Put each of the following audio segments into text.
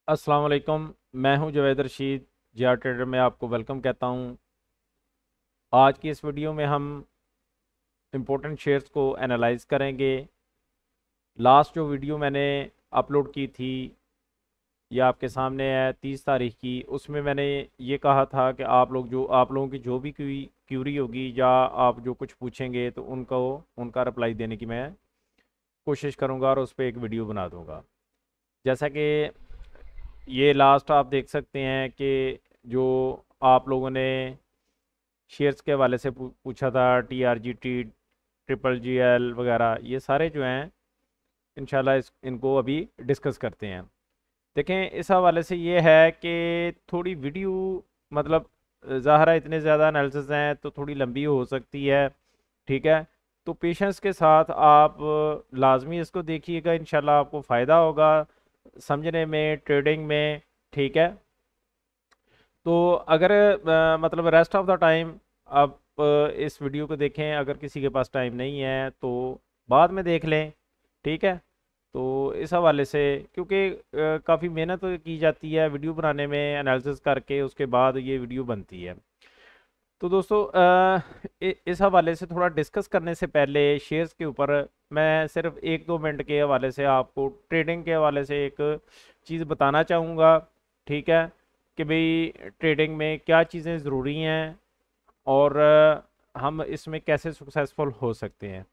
अस्सलाम वालेकुम। मैं हूं जावेद रशीद। जिया ट्रेडर में आपको वेलकम कहता हूं। आज की इस वीडियो में हम इम्पोर्टेंट शेयर्स को एनालाइज करेंगे। लास्ट जो वीडियो मैंने अपलोड की थी ये आपके सामने है 30 तारीख की। उसमें मैंने ये कहा था कि आप लोगों की जो भी क्यूरी होगी या आप जो कुछ पूछेंगे तो उनका रिप्लाई देने की मैं कोशिश करूंगा और उस पर एक वीडियो बना दूंगा। जैसा कि ये लास्ट आप देख सकते हैं कि जो आप लोगों ने शेयर्स के हवाले से पूछा था, TRGT, ट्रिपल GL वगैरह, ये सारे जो हैं इंशाल्लाह इनको अभी डिस्कस करते हैं। देखें, इस हवाले से ये है कि थोड़ी वीडियो मतलब ज़ाहिर है इतने ज़्यादा एनालिसिस हैं तो थोड़ी लंबी हो सकती है। ठीक है, तो पेशेंस के साथ आप लाजमी इसको देखिएगा, इंशाल्लाह आपको फ़ायदा होगा समझने में, ट्रेडिंग में। ठीक है, तो अगर मतलब रेस्ट ऑफ द टाइम आप इस वीडियो को देखें, अगर किसी के पास टाइम नहीं है तो बाद में देख लें। ठीक है, तो इस हवाले से क्योंकि काफ़ी मेहनत की जाती है वीडियो बनाने में, एनालिसिस करके उसके बाद ये वीडियो बनती है। तो दोस्तों इस हवाले से थोड़ा डिस्कस करने से पहले शेयर्स के ऊपर मैं सिर्फ 1-2 मिनट के हवाले से आपको ट्रेडिंग के हवाले से एक चीज़ बताना चाहूँगा। ठीक है, कि भाई ट्रेडिंग में क्या चीज़ें ज़रूरी हैं और हम इसमें कैसे सक्सेसफुल हो सकते हैं।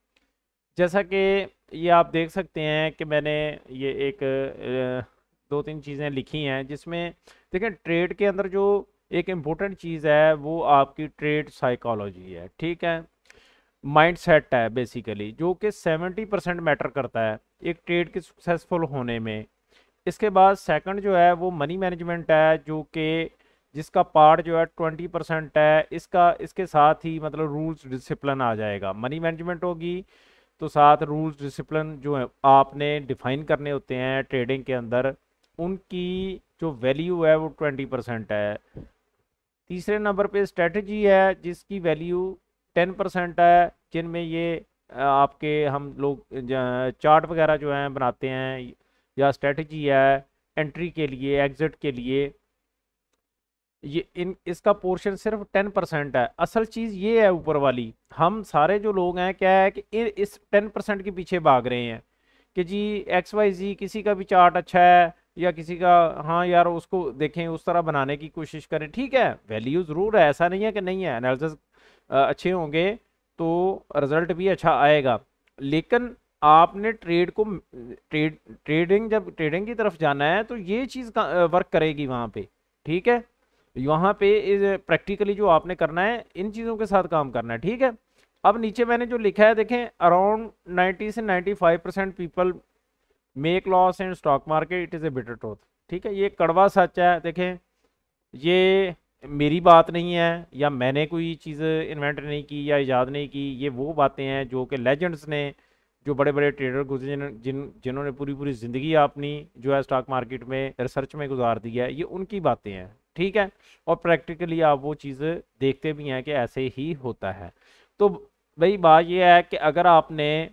जैसा कि ये आप देख सकते हैं कि मैंने ये एक 2-3 चीज़ें लिखी हैं जिसमें देखें, ट्रेड के अंदर जो एक इम्पोर्टेंट चीज़ है वो आपकी ट्रेड साइकोलॉजी है। ठीक है, माइंड सेट है बेसिकली, जो कि 70% मैटर करता है एक ट्रेड के सक्सेसफुल होने में। इसके बाद सेकंड जो है वो मनी मैनेजमेंट है, जो कि जिसका पार्ट जो है 20% है। इसका इसके साथ ही मतलब रूल्स डिसिप्लिन आ जाएगा। मनी मैनेजमेंट होगी तो साथ रूल्स डिसिप्लिन जो है आपने डिफाइन करने होते हैं ट्रेडिंग के अंदर, उनकी जो वैल्यू है वो 20% है। तीसरे नंबर पे स्ट्रेटजी है जिसकी वैल्यू 10% है, जिनमें ये आपके हम लोग चार्ट वगैरह जो हैं बनाते हैं, या स्ट्रेटजी है एंट्री के लिए, एग्जिट के लिए। ये इन इसका पोर्शन सिर्फ 10% है। असल चीज़ ये है ऊपर वाली, हम सारे जो लोग हैं क्या है कि इस 10% के पीछे भाग रहे हैं कि जी XYZ किसी का भी चार्ट अच्छा है या किसी का, हाँ यार उसको देखें, उस तरह बनाने की कोशिश करें। ठीक है, वैल्यू ज़रूर है, ऐसा नहीं है कि नहीं है, एनालिसिस अच्छे होंगे तो रिजल्ट भी अच्छा आएगा। लेकिन आपने जब ट्रेडिंग की तरफ जाना है तो ये चीज़ वर्क करेगी वहाँ पे। ठीक है, वहाँ पे प्रैक्टिकली जो आपने करना है इन चीज़ों के साथ काम करना है। ठीक है, अब नीचे मैंने जो लिखा है देखें, अराउंड 90 से 95% people make loss in stock market, it is a bitter truth. ठीक है, ये कड़वा सच है। देखें, ये मेरी बात नहीं है या मैंने कोई चीज़ इन्वेंट नहीं की या ईजाद नहीं की, ये वो बातें हैं जो कि लेजेंड्स ने, जो बड़े बड़े ट्रेडर गुजरे, जिन्होंने पूरी पूरी ज़िंदगी अपनी जो है स्टॉक मार्केट में रिसर्च में गुजार दी है, ये उनकी बातें हैं। ठीक है, और प्रैक्टिकली आप वो चीज़ देखते भी हैं कि ऐसे ही होता है। तो भाई बात ये है कि अगर आपने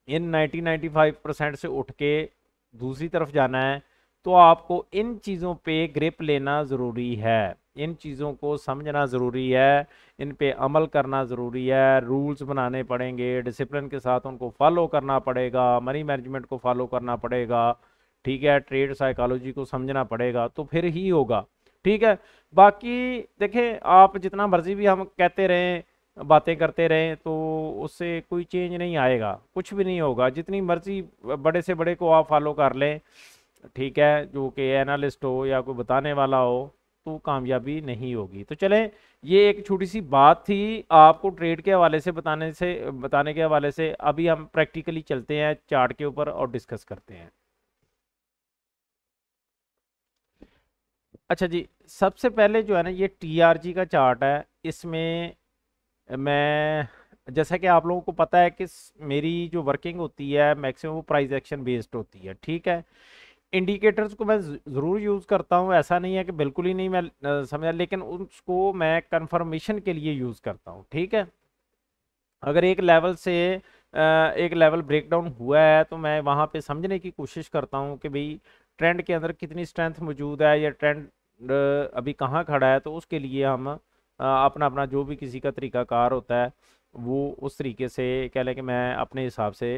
इन 90-95% से उठ के दूसरी तरफ जाना है तो आपको इन चीज़ों पे ग्रिप लेना ज़रूरी है, इन चीज़ों को समझना ज़रूरी है, इन पे अमल करना ज़रूरी है, रूल्स बनाने पड़ेंगे, डिसिप्लिन के साथ उनको फॉलो करना पड़ेगा, मनी मैनेजमेंट को फॉलो करना पड़ेगा। ठीक है, ट्रेड साइकोलॉजी को समझना पड़ेगा तो फिर ही होगा। ठीक है, बाकी देखें, आप जितना मर्जी भी हम कहते रहें, बातें करते रहें, तो उससे कोई चेंज नहीं आएगा, कुछ भी नहीं होगा, जितनी मर्जी बड़े से बड़े को आप फॉलो कर लें। ठीक है, जो कि एनालिस्ट हो या कोई बताने वाला हो, तो कामयाबी नहीं होगी। तो चलें, ये एक छोटी सी बात थी आपको ट्रेड के हवाले से बताने के हवाले से। अभी हम प्रैक्टिकली चलते हैं चार्ट के ऊपर और डिस्कस करते हैं। अच्छा जी, सबसे पहले जो है ना, ये TRG का चार्ट है। इसमें मैं, जैसा कि आप लोगों को पता है कि मेरी जो वर्किंग होती है मैक्सिमम वो प्राइस एक्शन बेस्ड होती है। ठीक है, इंडिकेटर्स को मैं ज़रूर यूज़ करता हूँ, ऐसा नहीं है कि बिल्कुल ही नहीं मैं समझा, लेकिन उसको मैं कंफर्मेशन के लिए यूज़ करता हूँ। ठीक है, अगर एक लेवल ब्रेकडाउन हुआ है तो मैं वहाँ पे समझने की कोशिश करता हूँ कि भाई ट्रेंड के अंदर कितनी स्ट्रेंथ मौजूद है या ट्रेंड अभी कहाँ खड़ा है, तो उसके लिए हम अपना अपना जो भी किसी का तरीकाकार होता है वो उस तरीके से कह लें कि मैं अपने हिसाब से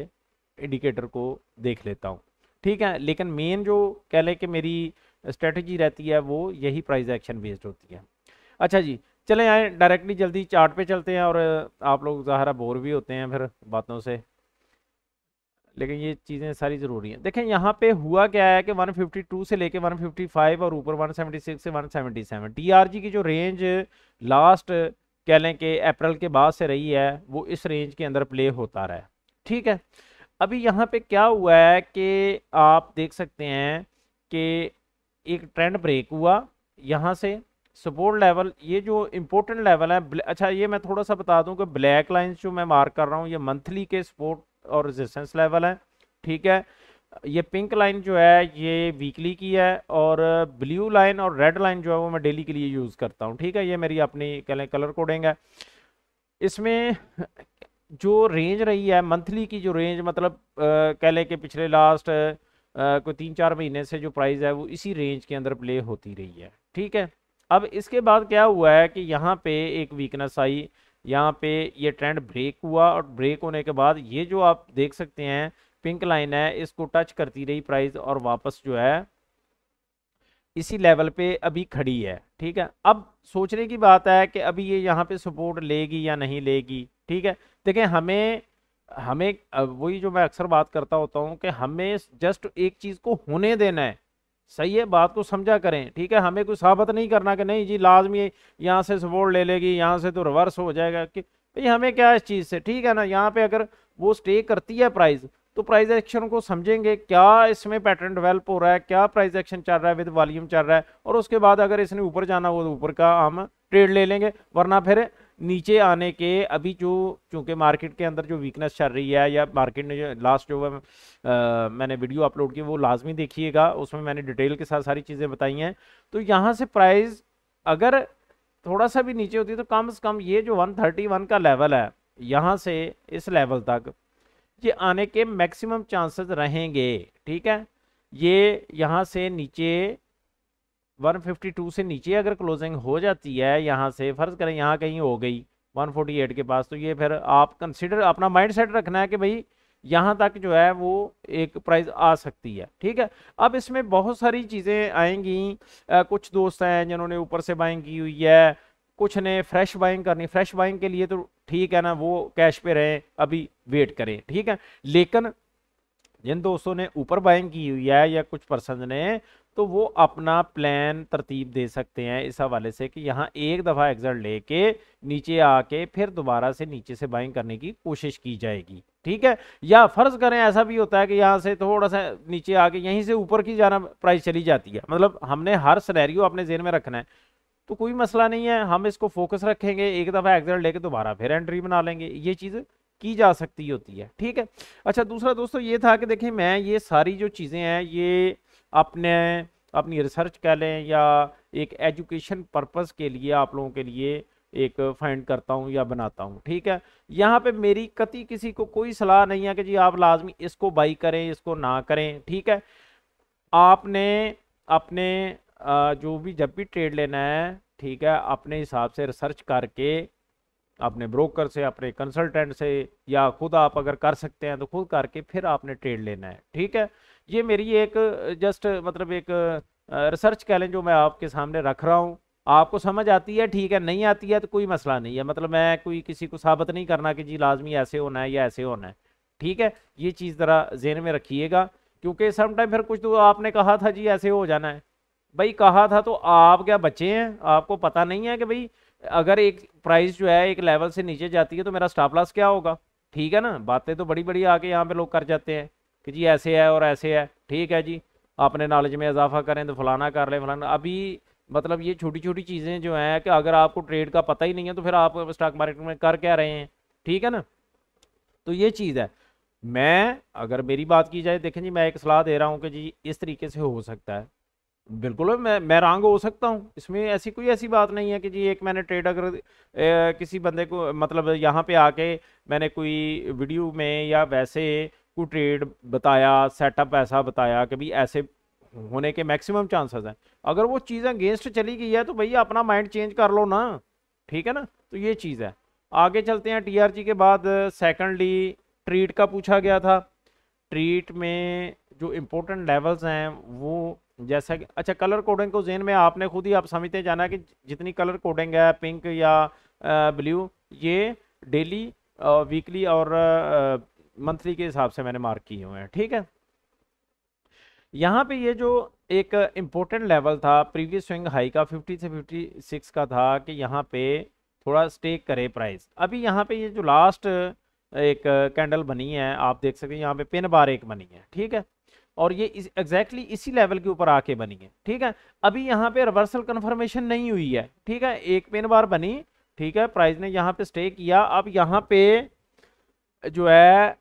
इंडिकेटर को देख लेता हूँ। ठीक है, लेकिन मेन जो कह लें कि मेरी स्ट्रेटजी रहती है वो यही प्राइस एक्शन बेस्ड होती है। अच्छा जी, चले आए डायरेक्टली जल्दी चार्ट पे चलते हैं, और आप लोग ज़ाहिर बोर भी होते हैं फिर बातों से, लेकिन ये चीज़ें सारी ज़रूरी हैं। देखें यहाँ पे हुआ क्या है कि 152 से लेके 155 और ऊपर 176 से 177 टीआरजी की जो रेंज लास्ट कह लें कि अप्रैल के बाद से रही है वो इस रेंज के अंदर प्ले होता रहा है। ठीक है, अभी यहाँ पे क्या हुआ है कि आप देख सकते हैं कि एक ट्रेंड ब्रेक हुआ यहाँ से सपोर्ट लेवल, ये जो इंपॉर्टेंट लेवल है। अच्छा ये मैं थोड़ा सा बता दूं कि ब्लैक लाइंस जो मैं मार्क कर रहा हूँ ये मंथली के सपोर्ट और रेजिस्टेंस लेवल है। ठीक है, ये पिंक लाइन जो है ये वीकली की है, और ब्लू लाइन और रेड लाइन जो है वो मैं डेली के लिए यूज़ करता हूँ। ठीक है, ये मेरी अपनी कलर कोडिंग है। इसमें जो रेंज रही है मंथली की, जो रेंज मतलब कह लें कि पिछले लास्ट कोई 3-4 महीने से जो प्राइस है वो इसी रेंज के अंदर प्ले होती रही है। ठीक है, अब इसके बाद क्या हुआ है कि यहाँ पे एक वीकनेस आई, यहाँ पे ये ट्रेंड ब्रेक हुआ, और ब्रेक होने के बाद ये जो आप देख सकते हैं पिंक लाइन है इसको टच करती रही प्राइस, और वापस जो है इसी लेवल पे अभी खड़ी है। ठीक है, अब सोचने की बात है कि अभी ये यहाँ पे सपोर्ट लेगी या नहीं लेगी। ठीक है, देखें हमें हमें वही जो मैं अक्सर बात करता होता हूँ कि हमें जस्ट एक चीज़ को होने देना है। सही है, बात को समझा करें। ठीक है, हमें कोई साबित नहीं करना कि नहीं जी लाजमी यहाँ से सपोर्ट ले लेगी, यहाँ से तो रिवर्स हो जाएगा, कि भाई हमें क्या इस चीज़ से। ठीक है ना, यहाँ पे अगर वो स्टे करती है प्राइस तो प्राइस एक्शन को समझेंगे, क्या इसमें पैटर्न डेवलप हो रहा है, क्या प्राइस एक्शन चल रहा है, विद वॉल्यूम चल रहा है, और उसके बाद अगर इसने ऊपर जाना हो तो ऊपर का हम ट्रेड ले लेंगे, वरना फिर नीचे आने के अभी जो चूंकि मार्केट के अंदर जो वीकनेस चल रही है, या मार्केट ने जो लास्ट जो मैंने वीडियो अपलोड की वो लाजमी देखिएगा, उसमें मैंने डिटेल के साथ सारी चीज़ें बताई हैं। तो यहाँ से प्राइस अगर थोड़ा सा भी नीचे होती है तो कम से कम ये जो 131 का लेवल है यहाँ से इस लेवल तक ये आने के मैक्सिमम चांसेस रहेंगे। ठीक है, ये यहाँ से नीचे 152 से नीचे अगर क्लोजिंग हो जाती है, यहाँ से फर्ज करें यहाँ कहीं हो गई 148 के पास, तो ये फिर आप कंसिडर अपना माइंड सेट रखना है कि भाई यहाँ तक जो है वो एक प्राइस आ सकती है। ठीक है, अब इसमें बहुत सारी चीज़ें आएंगी। कुछ दोस्त हैं जिन्होंने ऊपर से बाइंग की हुई है, कुछ ने फ्रेश बाइंग करनी। फ्रेश बाइंग के लिए तो ठीक है ना, वो कैश पे रहें, अभी वेट करें। ठीक है, लेकिन जिन दोस्तों ने ऊपर बाइंग की हुई है या कुछ पर्सन ने, तो वो अपना प्लान तरतीब दे सकते हैं इस हवाले से कि यहाँ एक दफ़ा एग्जिट लेके नीचे आके फिर दोबारा से नीचे से बाइंग करने की कोशिश की जाएगी। ठीक है, या फर्ज करें ऐसा भी होता है कि यहाँ से थोड़ा सा नीचे आके यहीं से ऊपर की जाना प्राइस चली जाती है। मतलब हमने हर सिनेरियो अपने जेहन में रखना है, तो कोई मसला नहीं है, हम इसको फोकस रखेंगे, एक दफ़ा एग्जिट लेके दोबारा फिर एंट्री बना लेंगे, ये चीज़ की जा सकती होती है। ठीक है, अच्छा दूसरा दोस्तों ये था कि देखिए मैं ये सारी जो चीज़ें हैं ये अपने अपनी रिसर्च कह लें या एक एजुकेशन पर्पस के लिए आप लोगों के लिए एक फाइंड करता हूँ या बनाता हूँ। ठीक है, यहाँ पे मेरी कति किसी को कोई सलाह नहीं है कि जी आप लाजमी इसको बाई करें इसको ना करें। ठीक है, आपने अपने जो भी जब भी ट्रेड लेना है, ठीक है, अपने हिसाब से रिसर्च करके अपने ब्रोकर से, अपने कंसल्टेंट से, या खुद आप अगर कर सकते हैं तो खुद करके फिर आपने ट्रेड लेना है। ठीक है, ये मेरी एक जस्ट मतलब एक रिसर्च कह लें जो मैं आपके सामने रख रहा हूँ। आपको समझ आती है ठीक है, नहीं आती है तो कोई मसला नहीं है। मतलब मैं कोई किसी को साबित नहीं करना कि जी लाजमी ऐसे होना है या ऐसे होना है। ठीक है, ये चीज़ ज़रा जेहन में रखिएगा, क्योंकि समटाइम फिर कुछ तो आपने कहा था जी ऐसे हो जाना है, भाई कहा था तो आप क्या बच्चे हैं, आपको पता नहीं है कि भाई अगर एक प्राइस जो है एक लेवल से नीचे जाती है तो मेरा स्टॉप लॉस क्या होगा। ठीक है ना, बातें तो बड़ी बड़ी आके यहाँ पे लोग कर जाते हैं कि जी ऐसे है और ऐसे है। ठीक है जी, अपने नॉलेज में इजाफा करें तो फलाना कर लें फलाना। अभी मतलब ये छोटी छोटी चीज़ें जो हैं कि अगर आपको ट्रेड का पता ही नहीं है तो फिर आप स्टॉक मार्केट में कर क्या रहे हैं। ठीक है ना, तो ये चीज़ है। मैं अगर मेरी बात की जाए, देखें जी मैं एक सलाह दे रहा हूँ कि जी इस तरीके से हो सकता है, बिल्कुल मैं रॉन्ग हो सकता हूँ, इसमें ऐसी कोई ऐसी बात नहीं है कि जी एक मैंने ट्रेड अगर किसी बंदे को मतलब यहाँ पे आके मैंने कोई वीडियो में या वैसे कोई ट्रेड बताया, सेटअप ऐसा बताया कि भाई ऐसे होने के मैक्सिमम चांसेस हैं। अगर वो चीज़ अगेंस्ट चली गई है तो भैया अपना माइंड चेंज कर लो ना, ठीक है ना। तो ये चीज़ है। आगे चलते हैं। टीआरजी के बाद सेकंडली ट्रीट का पूछा गया था। ट्रीट में जो इम्पोर्टेंट लेवल्स हैं वो जैसा कि अच्छा, कलर कोडिंग को जेन में आपने खुद ही आप समझते जाना कि जितनी कलर कोडिंग है पिंक या ब्लू, ये डेली, वीकली और मंथली के हिसाब से मैंने मार्क किए हुए हैं, ठीक है। यहाँ पे ये जो एक इम्पोर्टेंट लेवल था प्रीवियस स्विंग हाई का 50 से 56 का था कि यहाँ पे थोड़ा स्टेक करे प्राइस। अभी यहाँ पे ये जो लास्ट एक कैंडल बनी है आप देख सकते हैं, यहाँ पे पिन बार एक बनी है, ठीक है। और ये एग्जैक्टली इसी लेवल के ऊपर आके बनी है, ठीक है। अभी यहाँ पे रिवर्सल कंफर्मेशन नहीं हुई है, ठीक है। एक पिन बार बनी, ठीक है, प्राइस ने यहाँ पे स्टे किया। अब यहाँ पे जो है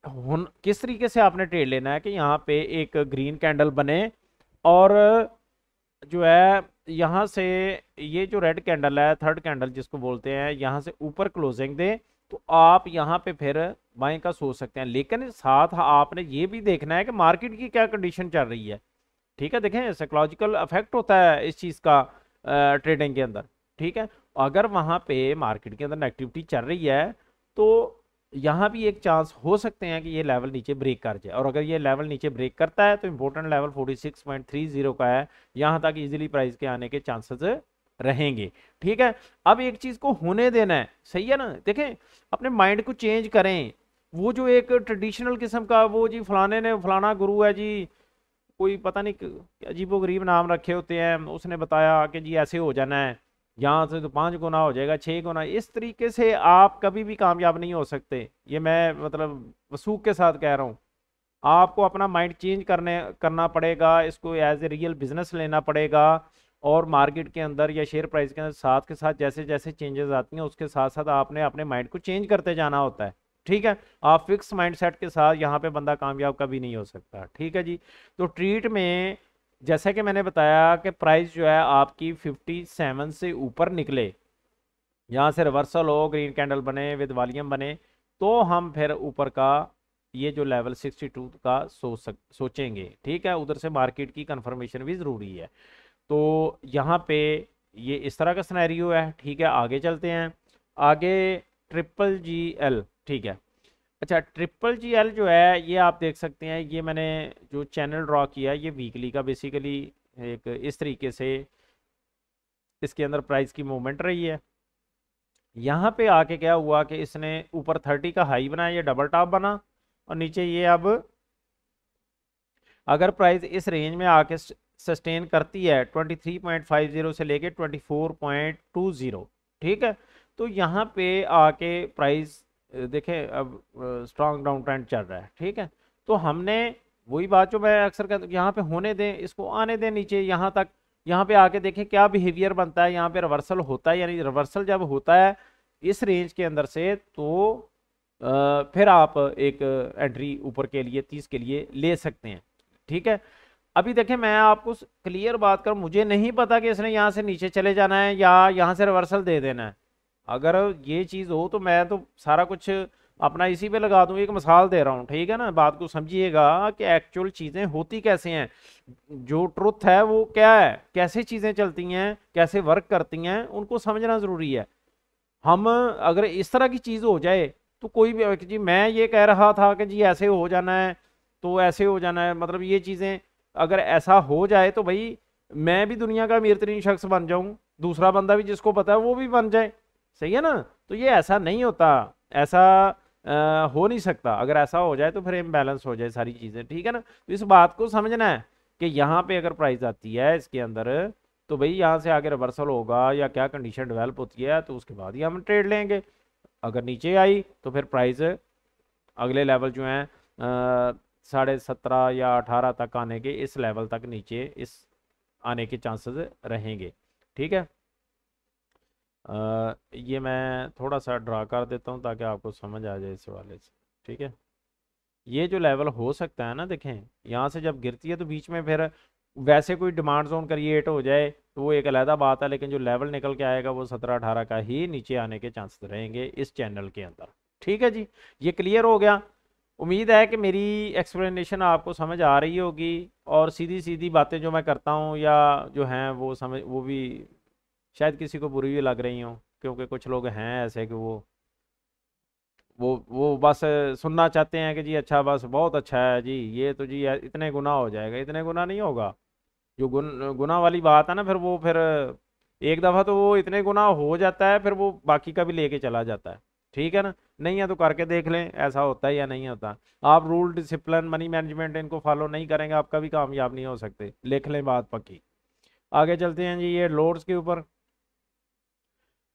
किस तरीके से आपने ट्रेड लेना है कि यहाँ पे एक ग्रीन कैंडल बने और जो है यहाँ से ये जो रेड कैंडल है, थर्ड कैंडल जिसको बोलते हैं, यहाँ से ऊपर क्लोजिंग दे तो आप यहाँ पे फिर बाइंग का सोच सकते हैं। लेकिन साथ आपने ये भी देखना है कि मार्केट की क्या कंडीशन चल रही है, ठीक है। देखें साइकोलॉजिकल इफेक्ट होता है इस चीज़ का ट्रेडिंग के अंदर, ठीक है। अगर वहाँ पे मार्केट के अंदर नेगेटिविटी चल रही है तो यहाँ भी एक चांस हो सकते हैं कि ये लेवल नीचे ब्रेक कर जाए। और अगर ये लेवल नीचे ब्रेक करता है तो इंपॉर्टेंट लेवल 46.30 का है, यहाँ तक इजीली प्राइस के आने के चांसेस रहेंगे, ठीक है। अब एक चीज को होने देना है, सही है ना। देखें अपने माइंड को चेंज करें। वो जो एक ट्रेडिशनल किस्म का वो जी फलाने ने फलाना गुरु है जी, कोई पता नहीं अजीबोगरीब नाम रखे होते हैं, उसने बताया कि जी ऐसे हो जाना है, यहाँ से तो 5 गुना हो जाएगा, 6 गुना। इस तरीके से आप कभी भी कामयाब नहीं हो सकते। ये मैं मतलब वसूख के साथ कह रहा हूँ। आपको अपना माइंड चेंज करना पड़ेगा, इसको एज ए रियल बिजनेस लेना पड़ेगा। और मार्केट के अंदर या शेयर प्राइस के अंदर साथ के साथ जैसे जैसे चेंजेस आती हैं उसके साथ साथ आपने अपने माइंड को चेंज करते जाना होता है, ठीक है। आप फिक्स माइंडसेट के साथ यहाँ पे बंदा कामयाब कभी नहीं हो सकता, ठीक है जी। तो ट्रीट में जैसा कि मैंने बताया कि प्राइस जो है आपकी 57 से ऊपर निकले, यहाँ से रिवर्सल हो, ग्रीन कैंडल बने, विद वॉल्यूम बने, तो हम फिर ऊपर का ये जो लेवल 62 का सोचेंगे, ठीक है। उधर से मार्केट की कंफर्मेशन भी ज़रूरी है। तो यहाँ पे ये इस तरह का सिनेरियो है, ठीक है। आगे चलते हैं। आगे ट्रिपल जी एल, ठीक है। अच्छा ट्रिपल जी एल जो है ये आप देख सकते हैं, ये मैंने जो चैनल ड्रॉ किया है ये वीकली का बेसिकली एक इस तरीके से इसके अंदर प्राइस की मूवमेंट रही है। यहाँ पे आके क्या हुआ कि इसने ऊपर 30 का हाई बनाया, ये डबल टॉप बना, और नीचे ये अब अगर प्राइस इस रेंज में आके सस्टेन करती है 23.50 से लेके 24.20, ठीक है। तो यहाँ पे आके प्राइस देखें अब स्ट्रॉन्ग डाउन ट्रेंड चल रहा है, ठीक है। तो हमने वही बात जो मैं अक्सर कहता हूँ, यहाँ पे होने दें, इसको आने दें नीचे यहाँ तक। यहाँ पे आके देखें क्या बिहेवियर बनता है, यहाँ पे रिवर्सल होता है, यानी रिवर्सल जब होता है इस रेंज के अंदर से तो फिर आप एक एंट्री ऊपर के लिए 30 के लिए ले सकते हैं, ठीक है। अभी देखें मैं आपको क्लियर बात करूं, मुझे नहीं पता कि इसने यहाँ से नीचे चले जाना है या यहाँ से रिवर्सल दे देना है। अगर ये चीज़ हो तो मैं तो सारा कुछ अपना इसी पे लगा दूं, एक मिसाल दे रहा हूँ, ठीक है ना। बात को समझिएगा कि एक्चुअल चीज़ें होती कैसे हैं, जो ट्रुथ है वो क्या है, कैसे चीज़ें चलती हैं, कैसे वर्क करती हैं, उनको समझना ज़रूरी है। हम अगर इस तरह की चीज़ हो जाए तो कोई भी जी मैं ये कह रहा था कि जी ऐसे हो जाना है तो ऐसे हो जाना है, मतलब ये चीज़ें अगर ऐसा हो जाए तो भाई मैं भी दुनिया का अमीर तरीन शख्स बन जाऊं, दूसरा बंदा भी जिसको पता है वो भी बन जाए, सही है ना। तो ये ऐसा नहीं होता, ऐसा हो नहीं सकता। अगर ऐसा हो जाए तो फिर इम्बैलेंस हो जाए सारी चीज़ें, ठीक है ना। तो इस बात को समझना है कि यहाँ पे अगर प्राइस आती है इसके अंदर तो भाई यहाँ से आगे रिवर्सल होगा या क्या कंडीशन डेवलप होती है तो उसके बाद ही हम ट्रेड लेंगे। अगर नीचे आई तो फिर प्राइस अगले लेवल जो है 17.5 या 18 तक आने के, इस लेवल तक नीचे इस आने के चांसेस रहेंगे, ठीक है। ये मैं थोड़ा सा ड्रा कर देता हूँ ताकि आपको समझ आ जाए इस वाले से, ठीक है। ये जो लेवल हो सकता है ना, देखें यहाँ से जब गिरती है तो बीच में फिर वैसे कोई डिमांड जोन क्रिएट हो जाए तो वो एक अलहदा बात है, लेकिन जो लेवल निकल के आएगा वो 17-18 का ही नीचे आने के चांसेस रहेंगे इस चैनल के अंदर, ठीक है जी। ये क्लियर हो गया। उम्मीद है कि मेरी एक्सप्लेनेशन आपको समझ आ रही होगी और सीधी सीधी बातें जो मैं करता हूँ या जो हैं वो भी शायद किसी को बुरी भी लग रही हों, क्योंकि कुछ लोग हैं ऐसे कि वो बस सुनना चाहते हैं कि जी अच्छा, बस बहुत अच्छा है जी, ये तो जी इतने गुना हो जाएगा। इतने गुना नहीं होगा। जो गुना वाली बात है ना, फिर एक दफ़ा तो वो इतने गुना हो जाता है, फिर वो बाकी का भी लेके चला जाता है। ठीक है ना? नहीं है तो करके देख लें ऐसा होता है या नहीं होता। आप रूल डिसिप्लिन मनी मैनेजमेंट इनको फॉलो नहीं करेंगे, आप कभी कामयाब नहीं हो सकते। लिख लें बात पक्की। आगे चलते हैं जी, ये लोड्स के ऊपर।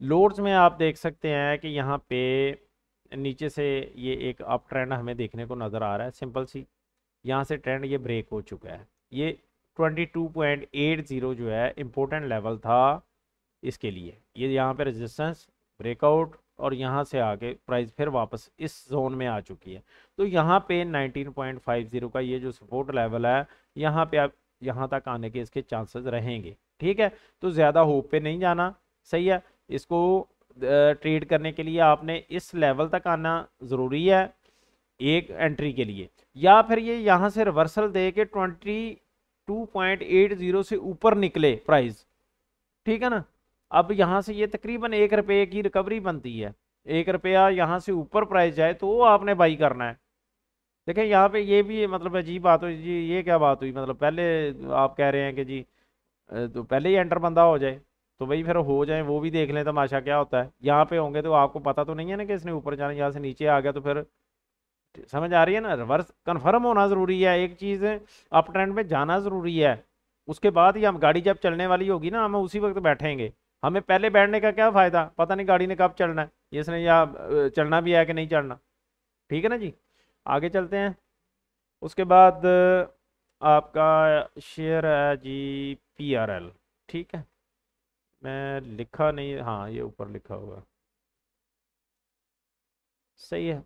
लोड्स में आप देख सकते हैं कि यहाँ पे नीचे से ये एक अप ट्रेंड हमें देखने को नज़र आ रहा है, सिंपल सी। यहाँ से ट्रेंड ये ब्रेक हो चुका है। ये 22.80 जो है इम्पोर्टेंट लेवल था इसके लिए। ये यहाँ पे रेजिस्टेंस ब्रेकआउट, और यहाँ से आके प्राइस फिर वापस इस जोन में आ चुकी है। तो यहाँ पे 19.50 का ये जो सपोर्ट लेवल है, यहाँ पे आप यहाँ तक आने के इसके चांसेस रहेंगे। ठीक है? तो ज़्यादा होप पे नहीं जाना। सही है? इसको ट्रेड करने के लिए आपने इस लेवल तक आना ज़रूरी है एक एंट्री के लिए, या फिर ये यहाँ से रिवर्सल दे के 22.80 से ऊपर निकले प्राइस। ठीक है ना? अब यहाँ से ये तकरीबन 1 रुपये की रिकवरी बनती है। 1 रुपया यहाँ से ऊपर प्राइस जाए तो आपने बाई करना है। देखें यहाँ पे ये भी मतलब अजीब बात हुई जी। ये क्या बात हुई? मतलब पहले आप कह रहे हैं कि जी तो पहले ही एंटर बंदा हो जाए, तो भाई फिर हो जाए वो भी देख लें तमाशा क्या होता है। यहाँ पे होंगे तो आपको पता तो नहीं है ना कि इसने ऊपर जाना, यहाँ से नीचे आ गया तो फिर समझ आ रही है ना? रिवर्स कन्फर्म होना ज़रूरी है। एक चीज़ अप ट्रेंड में जाना ज़रूरी है, उसके बाद ही हम गाड़ी जब चलने वाली होगी ना, हम उसी वक्त बैठेंगे। हमें पहले बैठने का क्या फ़ायदा, पता नहीं गाड़ी ने कब चलना है, ये इसने या चलना भी है कि नहीं चलना। ठीक है ना जी? आगे चलते हैं। उसके बाद आपका शेयर है जी PRL। ठीक है? मैं लिखा नहीं, हाँ ये ऊपर लिखा हुआ सही है।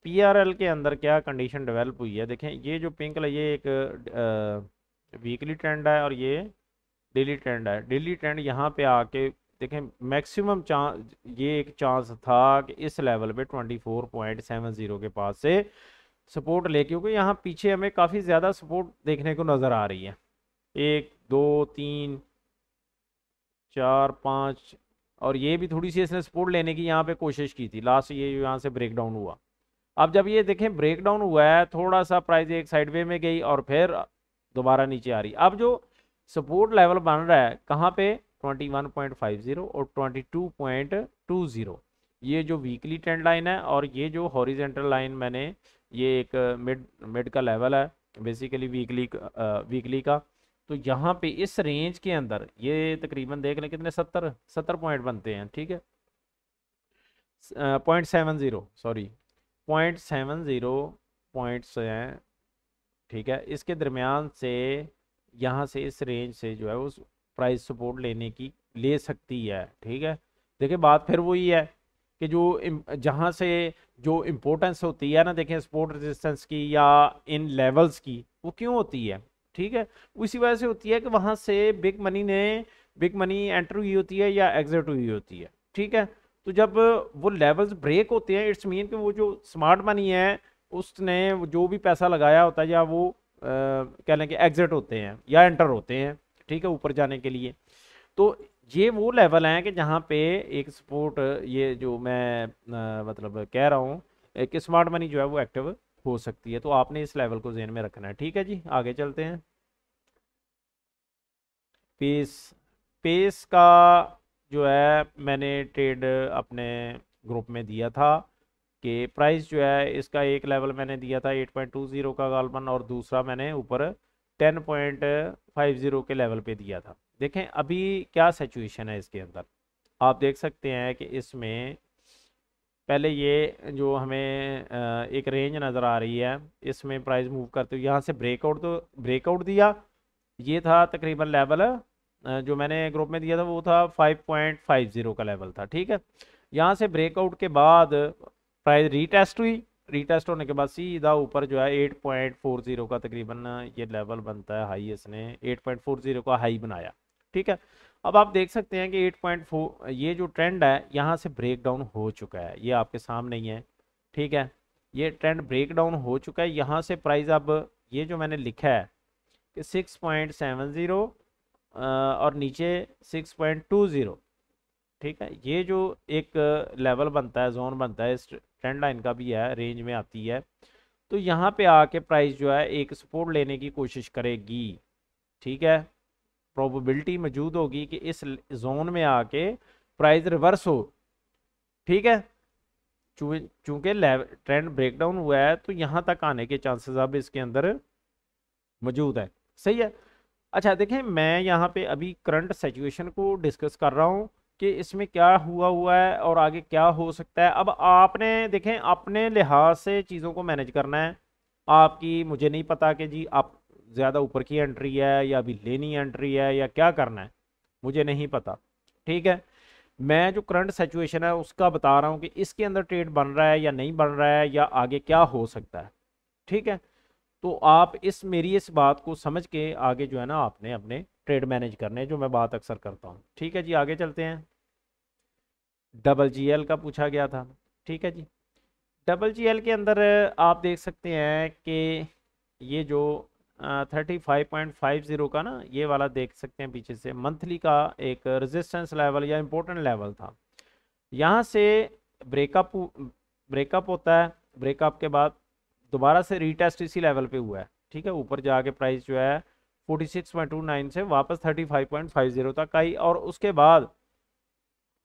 PRL के अंदर क्या कंडीशन डेवलप हुई है, देखें ये जो पिंक है ये एक वीकली ट्रेंड है और ये डेली ट्रेंड है। डेली ट्रेंड यहाँ पे आके देखें मैक्सिमम चांस, ये एक चांस था कि इस लेवल पे 24.70 के पास से सपोर्ट ले, क्योंकि यहाँ पीछे हमें काफ़ी ज़्यादा सपोर्ट देखने को नज़र आ रही है। 1 2 3 4 5, और ये भी थोड़ी सी इसने सपोर्ट लेने की यहाँ पे कोशिश की थी। लास्ट ये यहाँ से ब्रेक डाउन हुआ। अब जब ये देखें ब्रेक डाउन हुआ है, थोड़ा सा प्राइस एक साइडवे में गई और फिर दोबारा नीचे आ रही। अब जो सपोर्ट लेवल बन रहा है कहाँ पे? 21.50 और 22.20। ये जो वीकली ट्रेंड लाइन है और ये जो हॉरिजेंटल लाइन मैंने, ये एक मिड मिड का लेवल है बेसिकली वीकली का। तो यहाँ पे इस रेंज के अंदर ये तकरीबन देख लें कितने 70 पॉइंट बनते हैं। ठीक है? 0.70, सॉरी 0.70 पॉइंट्स हैं। ठीक है? इसके दरमियान से यहाँ से इस रेंज से जो है उस प्राइस सपोर्ट लेने की ले सकती है। ठीक है? देखिए बात फिर वही है कि जो जहाँ से जो इम्पोर्टेंस होती है ना, देखें सपोर्ट रेजिस्टेंस की या इन लेवल्स की, वो क्यों होती है? ठीक है? इसी वजह से होती है कि वहाँ से बिग मनी एंटर हुई होती है या एग्जिट हुई होती है। ठीक है? तो जब वो लेवल्स ब्रेक होते हैं, इट्स मीन कि वो जो स्मार्ट मनी है उसने जो भी पैसा लगाया होता है, या वो कह लें कि एग्जिट होते हैं या एंटर होते हैं। ठीक है? ऊपर जाने के लिए। तो ये वो लेवल हैं कि जहाँ पे एक सपोर्ट, ये जो मैं मतलब कह रहा हूँ, एक स्मार्ट मनी जो है वो एक्टिव हो सकती है। तो आपने इस लेवल को ज़हन में रखना है। ठीक है जी? आगे चलते हैं। पेस पेस का जो है मैंने ट्रेड अपने ग्रुप में दिया था कि प्राइस जो है इसका एक लेवल मैंने दिया था 8.20 का गालबन, और दूसरा मैंने ऊपर 10.50 के लेवल पे दिया था। देखें अभी क्या सिचुएशन है इसके अंदर, आप देख सकते हैं कि इसमें पहले ये जो हमें एक रेंज नज़र आ रही है, इसमें प्राइस मूव करते हुए यहाँ से ब्रेकआउट दिया। ये था तकरीबन लेवल जो मैंने ग्रुप में दिया था, वो था 5.50 का लेवल था। ठीक है? यहाँ से ब्रेकआउट के बाद प्राइस रीटेस्ट हुई। रीटेस्ट होने के बाद सीधा ऊपर जो है 8.40 का तकरीबन ये लेवल बनता है हाई, इसने 8.40 का हाई बनाया। ठीक है? अब आप देख सकते हैं कि 8.4 ये जो ट्रेंड है यहाँ से ब्रेक डाउन हो चुका है, ये आपके सामने ही है। ठीक है? ये ट्रेंड ब्रेक डाउन हो चुका है। यहाँ से प्राइस अब ये जो मैंने लिखा है कि 6.70 और नीचे 6.20, ठीक है, ये जो एक लेवल बनता है, जोन बनता है, इस ट्रेंड लाइन का भी है, रेंज में आती है। तो यहाँ पे आके प्राइस जो है एक सपोर्ट लेने की कोशिश करेगी, ठीक है। प्रोबेबिलिटी मौजूद होगी कि इस जोन में आके प्राइस रिवर्स हो, ठीक है। चूंकि ट्रेंड ब्रेकडाउन हुआ है तो यहाँ तक आने के चांसेस अब इसके अंदर मौजूद है, सही है। अच्छा देखें, मैं यहाँ पे अभी करंट सिचुएशन को डिस्कस कर रहा हूँ कि इसमें क्या हुआ है और आगे क्या हो सकता है। अब आपने देखें अपने लिहाज से चीज़ों को मैनेज करना है। आपकी मुझे नहीं पता कि जी आप ज़्यादा ऊपर की एंट्री है या अभी लेनी एंट्री है या क्या करना है, मुझे नहीं पता, ठीक है। मैं जो करंट सिचुएशन है उसका बता रहा हूँ कि इसके अंदर ट्रेड बन रहा है या नहीं बन रहा है या आगे क्या हो सकता है, ठीक है। तो आप मेरी इस बात को समझ के आगे जो है ना आपने अपने ट्रेड मैनेज करने, जो मैं बात अक्सर करता हूँ, ठीक है जी। आगे चलते हैं। डबल जीएल का पूछा गया था, ठीक है जी। डबल जीएल के अंदर आप देख सकते हैं कि ये जो 35.50 का ना, ये वाला देख सकते हैं पीछे से मंथली का एक रेजिस्टेंस लेवल या इम्पोर्टेंट लेवल था। यहाँ से ब्रेकअप ब्रेकअप होता है, ब्रेकअप के बाद दोबारा से रीटेस्ट इसी लेवल पे हुआ है, ठीक है। ऊपर जाके प्राइस जो है 46.29 से वापस 35.50 तक आई और उसके बाद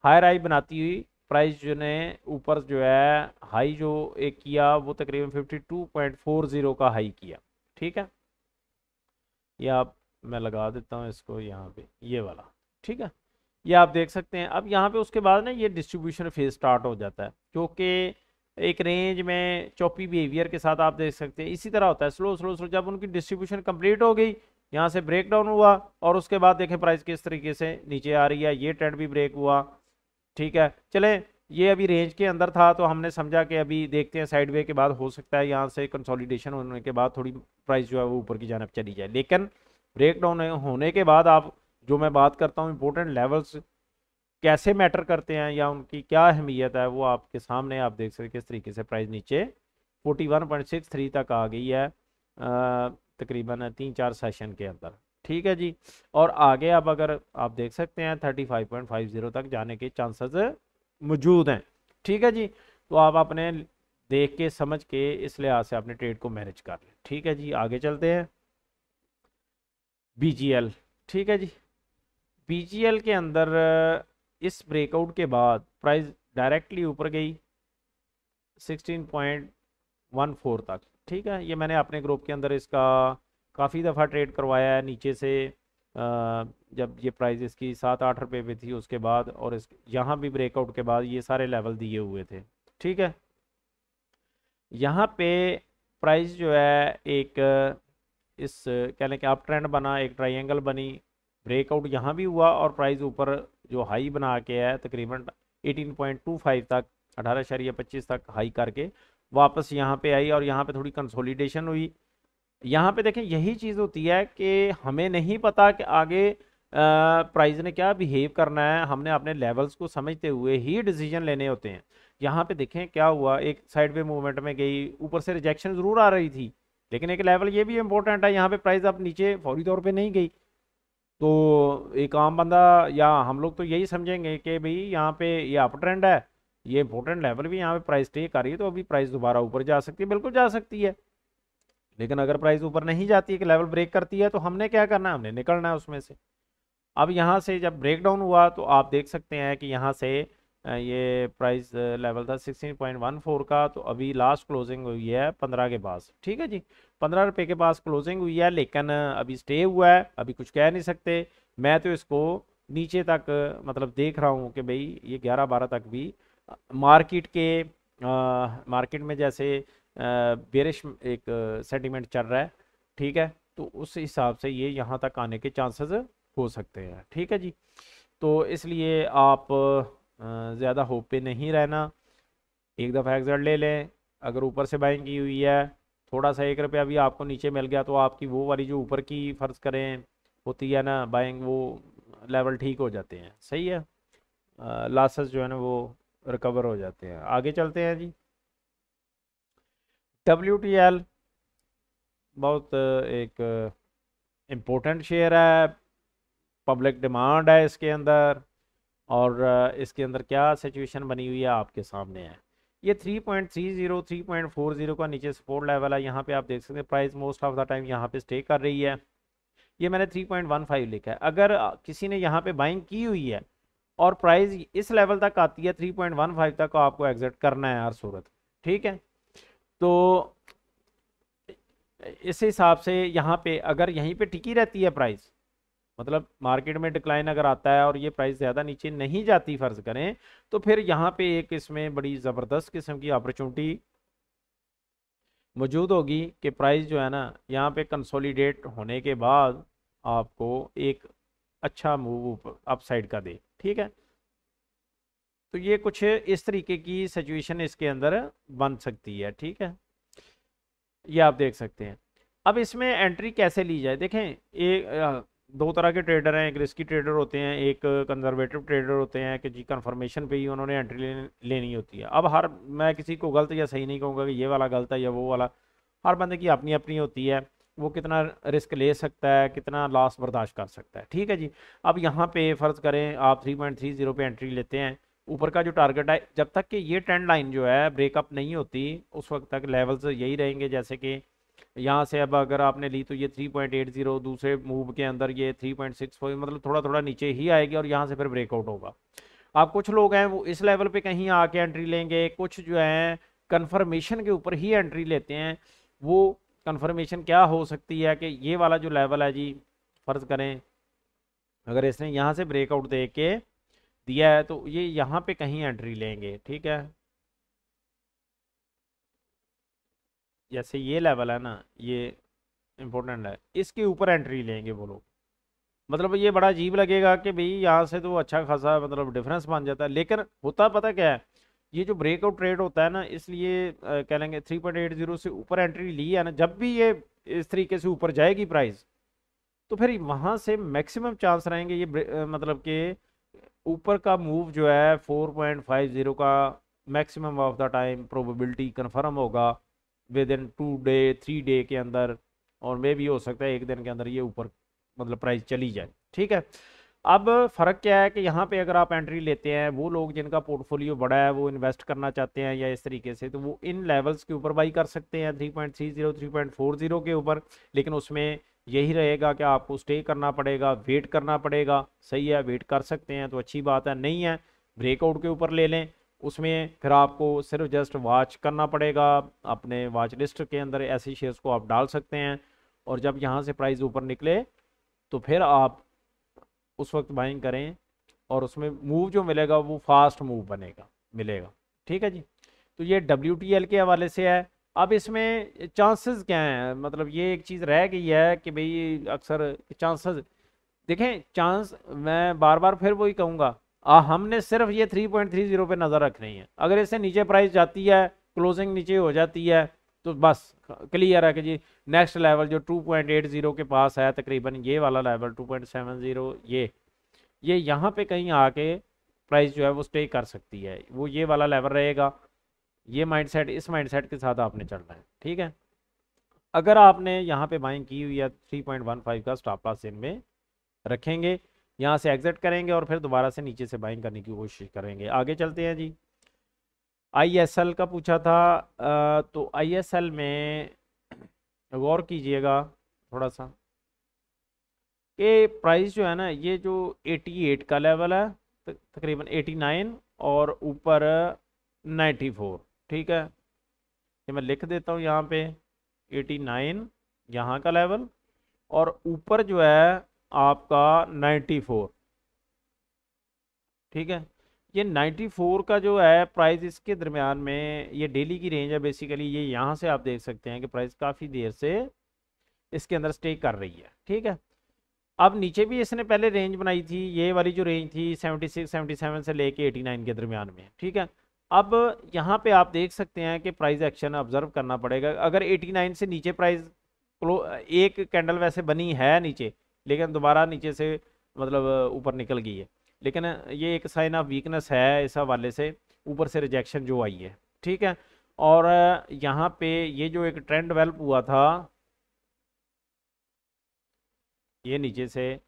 हायर हाई बनाती हुई प्राइस जो ने ऊपर जो है हाई जो एक किया वो तकरीबन 52.40 का हाई किया, ठीक है। ये आप, मैं लगा देता हूँ इसको यहाँ पे, ये वाला, ठीक है। ये आप देख सकते हैं। अब यहाँ पे उसके बाद ना ये डिस्ट्रीब्यूशन फेज स्टार्ट हो जाता है, क्योंकि एक रेंज में चॉपी बिहेवियर के साथ आप देख सकते हैं इसी तरह होता है, स्लो स्लो स्लो। जब उनकी डिस्ट्रीब्यूशन कंप्लीट हो गई, यहाँ से ब्रेक डाउन हुआ और उसके बाद देखें प्राइस किस तरीके से नीचे आ रही है, ये ट्रेंड भी ब्रेक हुआ, ठीक है। चले, ये अभी रेंज के अंदर था तो हमने समझा कि अभी देखते हैं साइडवे के बाद हो सकता है यहाँ से कंसोलिडेशन होने के बाद थोड़ी प्राइस जो है वो ऊपर की जानब चली जाए। लेकिन ब्रेक डाउन होने के बाद आप, जो मैं बात करता हूँ इंपॉर्टेंट लेवल्स कैसे मैटर करते हैं या उनकी क्या अहमियत है, वो आपके सामने आप देख सकते किस तरीके से प्राइस नीचे 41.63 तक आ गई है तकरीबन 3-4 सेशन के अंदर, ठीक है जी। और आगे अब अगर आप देख सकते हैं 35.50 तक जाने के चांसेस मौजूद हैं, ठीक है जी। तो आप अपने देख के समझ के इस लिहाज से अपने ट्रेड को मैनेज कर लें, ठीक है जी। आगे चलते हैं। बीजीएल, ठीक है जी। बीजीएल के अंदर इस ब्रेकआउट के बाद प्राइस डायरेक्टली ऊपर गई 16.14 तक, ठीक है। ये मैंने अपने ग्रुप के अंदर इसका काफ़ी दफ़ा ट्रेड करवाया है नीचे से, जब ये प्राइस इसकी 7-8 रुपये पे थी उसके बाद, और इस यहाँ भी ब्रेकआउट के बाद ये सारे लेवल दिए हुए थे, ठीक है। यहाँ पे प्राइस जो है एक इस कह लें कि अप ट्रेंड बना, एक ट्रायंगल बनी, ब्रेकआउट यहाँ भी हुआ और प्राइस ऊपर जो हाई बना के है तकरीबन 18.25 तक, 18.25 तक हाई करके वापस यहाँ पे आई और यहाँ पे थोड़ी कंसोलिडेशन हुई। यहाँ पे देखें यही चीज़ होती है कि हमें नहीं पता कि आगे प्राइस ने क्या बिहेव करना है, हमने अपने लेवल्स को समझते हुए ही डिसीजन लेने होते हैं। यहाँ पे देखें क्या हुआ, एक साइड पे मूवमेंट में गई, ऊपर से रिजेक्शन ज़रूर आ रही थी, लेकिन एक लेवल ये भी इंपॉर्टेंट है, यहाँ पे प्राइस अब नीचे फौरी तौर पे नहीं गई। तो एक आम बंदा या हम लोग तो यही समझेंगे कि भाई यहाँ पे ये अप ट्रेंड है, ये इंपॉर्टेंट लेवल भी यहाँ पे प्राइस स्टे कर रही है, तो अभी प्राइस दोबारा ऊपर जा सकती है, बिल्कुल जा सकती है। लेकिन अगर प्राइस ऊपर नहीं जाती है कि लेवल ब्रेक करती है, तो हमने क्या करना है, हमने निकलना है उसमें से। अब यहाँ से जब ब्रेक डाउन हुआ तो आप देख सकते हैं कि यहाँ से ये प्राइस लेवल था 16.14 का, तो अभी लास्ट क्लोजिंग हुई है 15 के पास, ठीक है जी। 15 रुपये के पास क्लोजिंग हुई है, लेकिन अभी स्टे हुआ है, अभी कुछ कह नहीं सकते। मैं तो इसको नीचे तक मतलब देख रहा हूँ कि भाई ये 11-12 तक भी मार्केट के मार्केट में जैसे बेरिश एक सेंटीमेंट चल रहा है, ठीक है। तो उस हिसाब से ये यहाँ तक आने के चांसेस हो सकते हैं, ठीक है जी। तो इसलिए आप ज़्यादा होप पे नहीं रहना, एक दफ़ा एग्जिट ले लें। अगर ऊपर से बाइंग की हुई है, थोड़ा सा 1 रुपया भी आपको नीचे मिल गया तो आपकी वो वाली जो ऊपर की फ़र्ज़ करें होती है ना बाइंग, वो लेवल ठीक हो जाते हैं, सही है। लॉसेस जो है ना वो रिकवर हो जाते हैं। आगे चलते हैं जी। WTL बहुत एक इम्पोर्टेंट शेयर है, पब्लिक डिमांड है इसके अंदर। और इसके अंदर क्या सिचुएशन बनी हुई है आपके सामने है। ये 3.30 3.40 का नीचे सपोर्ट लेवल है, यहाँ पे आप देख सकते हैं price most of the time यहाँ पे स्टे कर रही है। ये मैंने 3.15 लिखा है। अगर किसी ने यहाँ पे बाइंग की हुई है और प्राइस इस लेवल तक आती है 3.15 तक, आपको एग्जिट करना है हर सूरत। ठीक है, तो इस हिसाब से यहाँ पे अगर यहीं पे टिकी रहती है प्राइस, मतलब मार्केट में डिक्लाइन अगर आता है और ये प्राइस ज़्यादा नीचे नहीं जाती फर्ज करें, तो फिर यहाँ पे एक इसमें बड़ी ज़बरदस्त किस्म की अपॉर्चुनिटी मौजूद होगी कि प्राइस जो है ना यहाँ पे कंसोलिडेट होने के बाद आपको एक अच्छा मूव अप साइड का दे। ठीक है, तो ये कुछ इस तरीके की सिचुएशन इसके अंदर बन सकती है। ठीक है, ये आप देख सकते हैं। अब इसमें एंट्री कैसे ली जाए, देखें एक दो तरह के ट्रेडर हैं, एक रिस्की ट्रेडर होते हैं, एक कंजर्वेटिव ट्रेडर होते हैं कि जी कंफर्मेशन पे ही उन्होंने एंट्री लेनी होती है। अब हर मैं किसी को गलत या सही नहीं कहूँगा कि ये वाला गलत है या वो वाला, हर बंदे की अपनी अपनी होती है, वो कितना रिस्क ले सकता है, कितना लॉस बर्दाश्त कर सकता है। ठीक है जी, अब यहाँ पे फ़र्ज़ करें आप 3.30 पे एंट्री लेते हैं, ऊपर का जो टारगेट है, जब तक कि ये ट्रेंड लाइन जो है ब्रेकअप नहीं होती उस वक्त तक लेवल्स यही रहेंगे। जैसे कि यहाँ से अब अगर आपने ली तो ये 3.80, दूसरे मूव के अंदर ये 3.64, मतलब थोड़ा थोड़ा नीचे ही आएगी और यहाँ से फिर ब्रेकआउट होगा। आप कुछ लोग हैं वो इस लेवल पे कहीं आके एंट्री लेंगे, कुछ जो है कंफर्मेशन के ऊपर ही एंट्री लेते हैं। वो कंफर्मेशन क्या हो सकती है कि ये वाला जो लेवल है जी, फर्ज करें अगर इसने यहाँ से ब्रेकआउट दे के दिया है तो ये यहाँ पे कहीं एंट्री लेंगे। ठीक है, जैसे ये लेवल है ना, ये इंपॉर्टेंट है, इसके ऊपर एंट्री लेंगे वो लोग। मतलब ये बड़ा अजीब लगेगा कि भाई यहाँ से तो अच्छा खासा मतलब डिफरेंस बन जाता है, लेकिन होता पता क्या है, ये जो ब्रेकआउट ट्रेड होता है ना, इसलिए कह लेंगे 3.80 से ऊपर एंट्री ली है ना, जब भी ये इस तरीके से ऊपर जाएगी प्राइस, तो फिर वहां से मैक्सिमम चांस रहेंगे ये मतलब कि ऊपर का मूव जो है 4.50 का maximum of the time probability confirm होगा विद इन 2 डे 3 डे के अंदर, और मे भी हो सकता है एक दिन के अंदर ये ऊपर मतलब प्राइस चली जाए। ठीक है, अब फ़र्क क्या है कि यहाँ पे अगर आप एंट्री लेते हैं, वो लोग जिनका पोर्टफोलियो बड़ा है, वो इन्वेस्ट करना चाहते हैं या इस तरीके से, तो वो इन लेवल्स के ऊपर बाई कर सकते हैं 3.30 3.40 के ऊपर। लेकिन उसमें यही रहेगा कि आपको स्टे करना पड़ेगा, वेट करना पड़ेगा। सही है, वेट कर सकते हैं तो अच्छी बात है, नहीं है ब्रेकआउट के ऊपर ले लें, उसमें फिर आपको सिर्फ जस्ट वॉच करना पड़ेगा। अपने वॉच लिस्ट के अंदर ऐसे शेयर्स को आप डाल सकते हैं, और जब यहाँ से प्राइस ऊपर निकले तो फिर आप उस वक्त बाइंग करें, और उसमें मूव जो मिलेगा वो फास्ट मूव बनेगा मिलेगा। ठीक है जी, तो ये WTL के हवाले से है। अब इसमें चांसेस क्या हैं, मतलब ये एक चीज़ रह गई है कि भाई अक्सर चांसेस, देखें चांस मैं बार बार फिर वही कहूँगा, हमने सिर्फ ये 3.30 पे नज़र रखनी है। अगर इससे नीचे प्राइस जाती है, क्लोजिंग नीचे हो जाती है, तो बस क्लियर है कि जी नेक्स्ट लेवल जो 2.80 के पास है, तकरीबन ये वाला लेवल 2.70, ये यहाँ पे कहीं आके प्राइस जो है वो स्टे कर सकती है, वो ये वाला लेवल रहेगा। ये माइंडसेट, इस माइंडसेट के साथ आपने चलना है। ठीक है, अगर आपने यहाँ पे बाइंग की हुई है 3.15 का स्टॉप लॉस इनमें रखेंगे, यहाँ से एग्जिट करेंगे और फिर दोबारा से नीचे से बाइंग करने की कोशिश करेंगे। आगे चलते हैं जी। ISL का पूछा था, तो ISL में गौर कीजिएगा थोड़ा सा कि प्राइस जो है ना, ये जो 88 का लेवल है, तकरीबन 89 और ऊपर 94। ठीक है, ये मैं लिख देता हूँ यहाँ पे 89 यहाँ का लेवल, और ऊपर जो है आपका 94। ठीक है, ये 94 का जो है प्राइस, इसके दरमियान में ये डेली की रेंज है बेसिकली। ये यहाँ से आप देख सकते हैं कि प्राइस काफ़ी देर से इसके अंदर स्टे कर रही है। ठीक है, अब नीचे भी इसने पहले रेंज बनाई थी, ये वाली जो रेंज थी 76 77 से लेके 89 के दरमियान में। ठीक है, अब यहाँ पे आप देख सकते हैं कि प्राइस एक्शन ऑब्जर्व करना पड़ेगा। अगर 89 से नीचे प्राइस एक कैंडल वैसे बनी है नीचे, लेकिन दोबारा नीचे से मतलब ऊपर निकल गई है, लेकिन ये एक साइन ऑफ वीकनेस है इस हवाले से, ऊपर से रिजेक्शन जो आई है। ठीक है, और यहाँ पे ये जो एक ट्रेंड डेवलप हुआ था ये नीचे से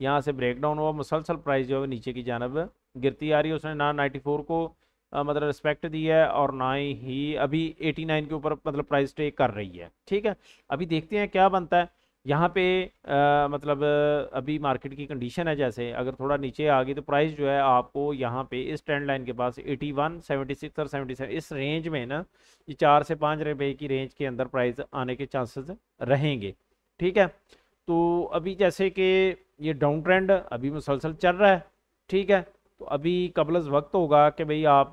यहाँ से ब्रेक डाउन हुआ, मुसलसल प्राइस जो है नीचे की जानब गिरती आ रही है। उसने ना 94 को मतलब रिस्पेक्ट दी है और ना ही अभी 89 के ऊपर मतलब प्राइस स्टे कर रही है। ठीक है, अभी देखते हैं क्या बनता है यहाँ पे। मतलब अभी मार्केट की कंडीशन है, जैसे अगर थोड़ा नीचे आ गई तो प्राइस जो है आपको यहाँ पे इस ट्रेंड लाइन के पास 81, 76 और 77 इस रेंज में ना, ये 4 से 5 रुपए की रेंज के अंदर प्राइस आने के चांसेस रहेंगे। ठीक है, तो अभी जैसे कि ये डाउन ट्रेंड अभी मुसलसल चल रहा है। ठीक है, तो अभी कबलस वक्त होगा कि भाई आप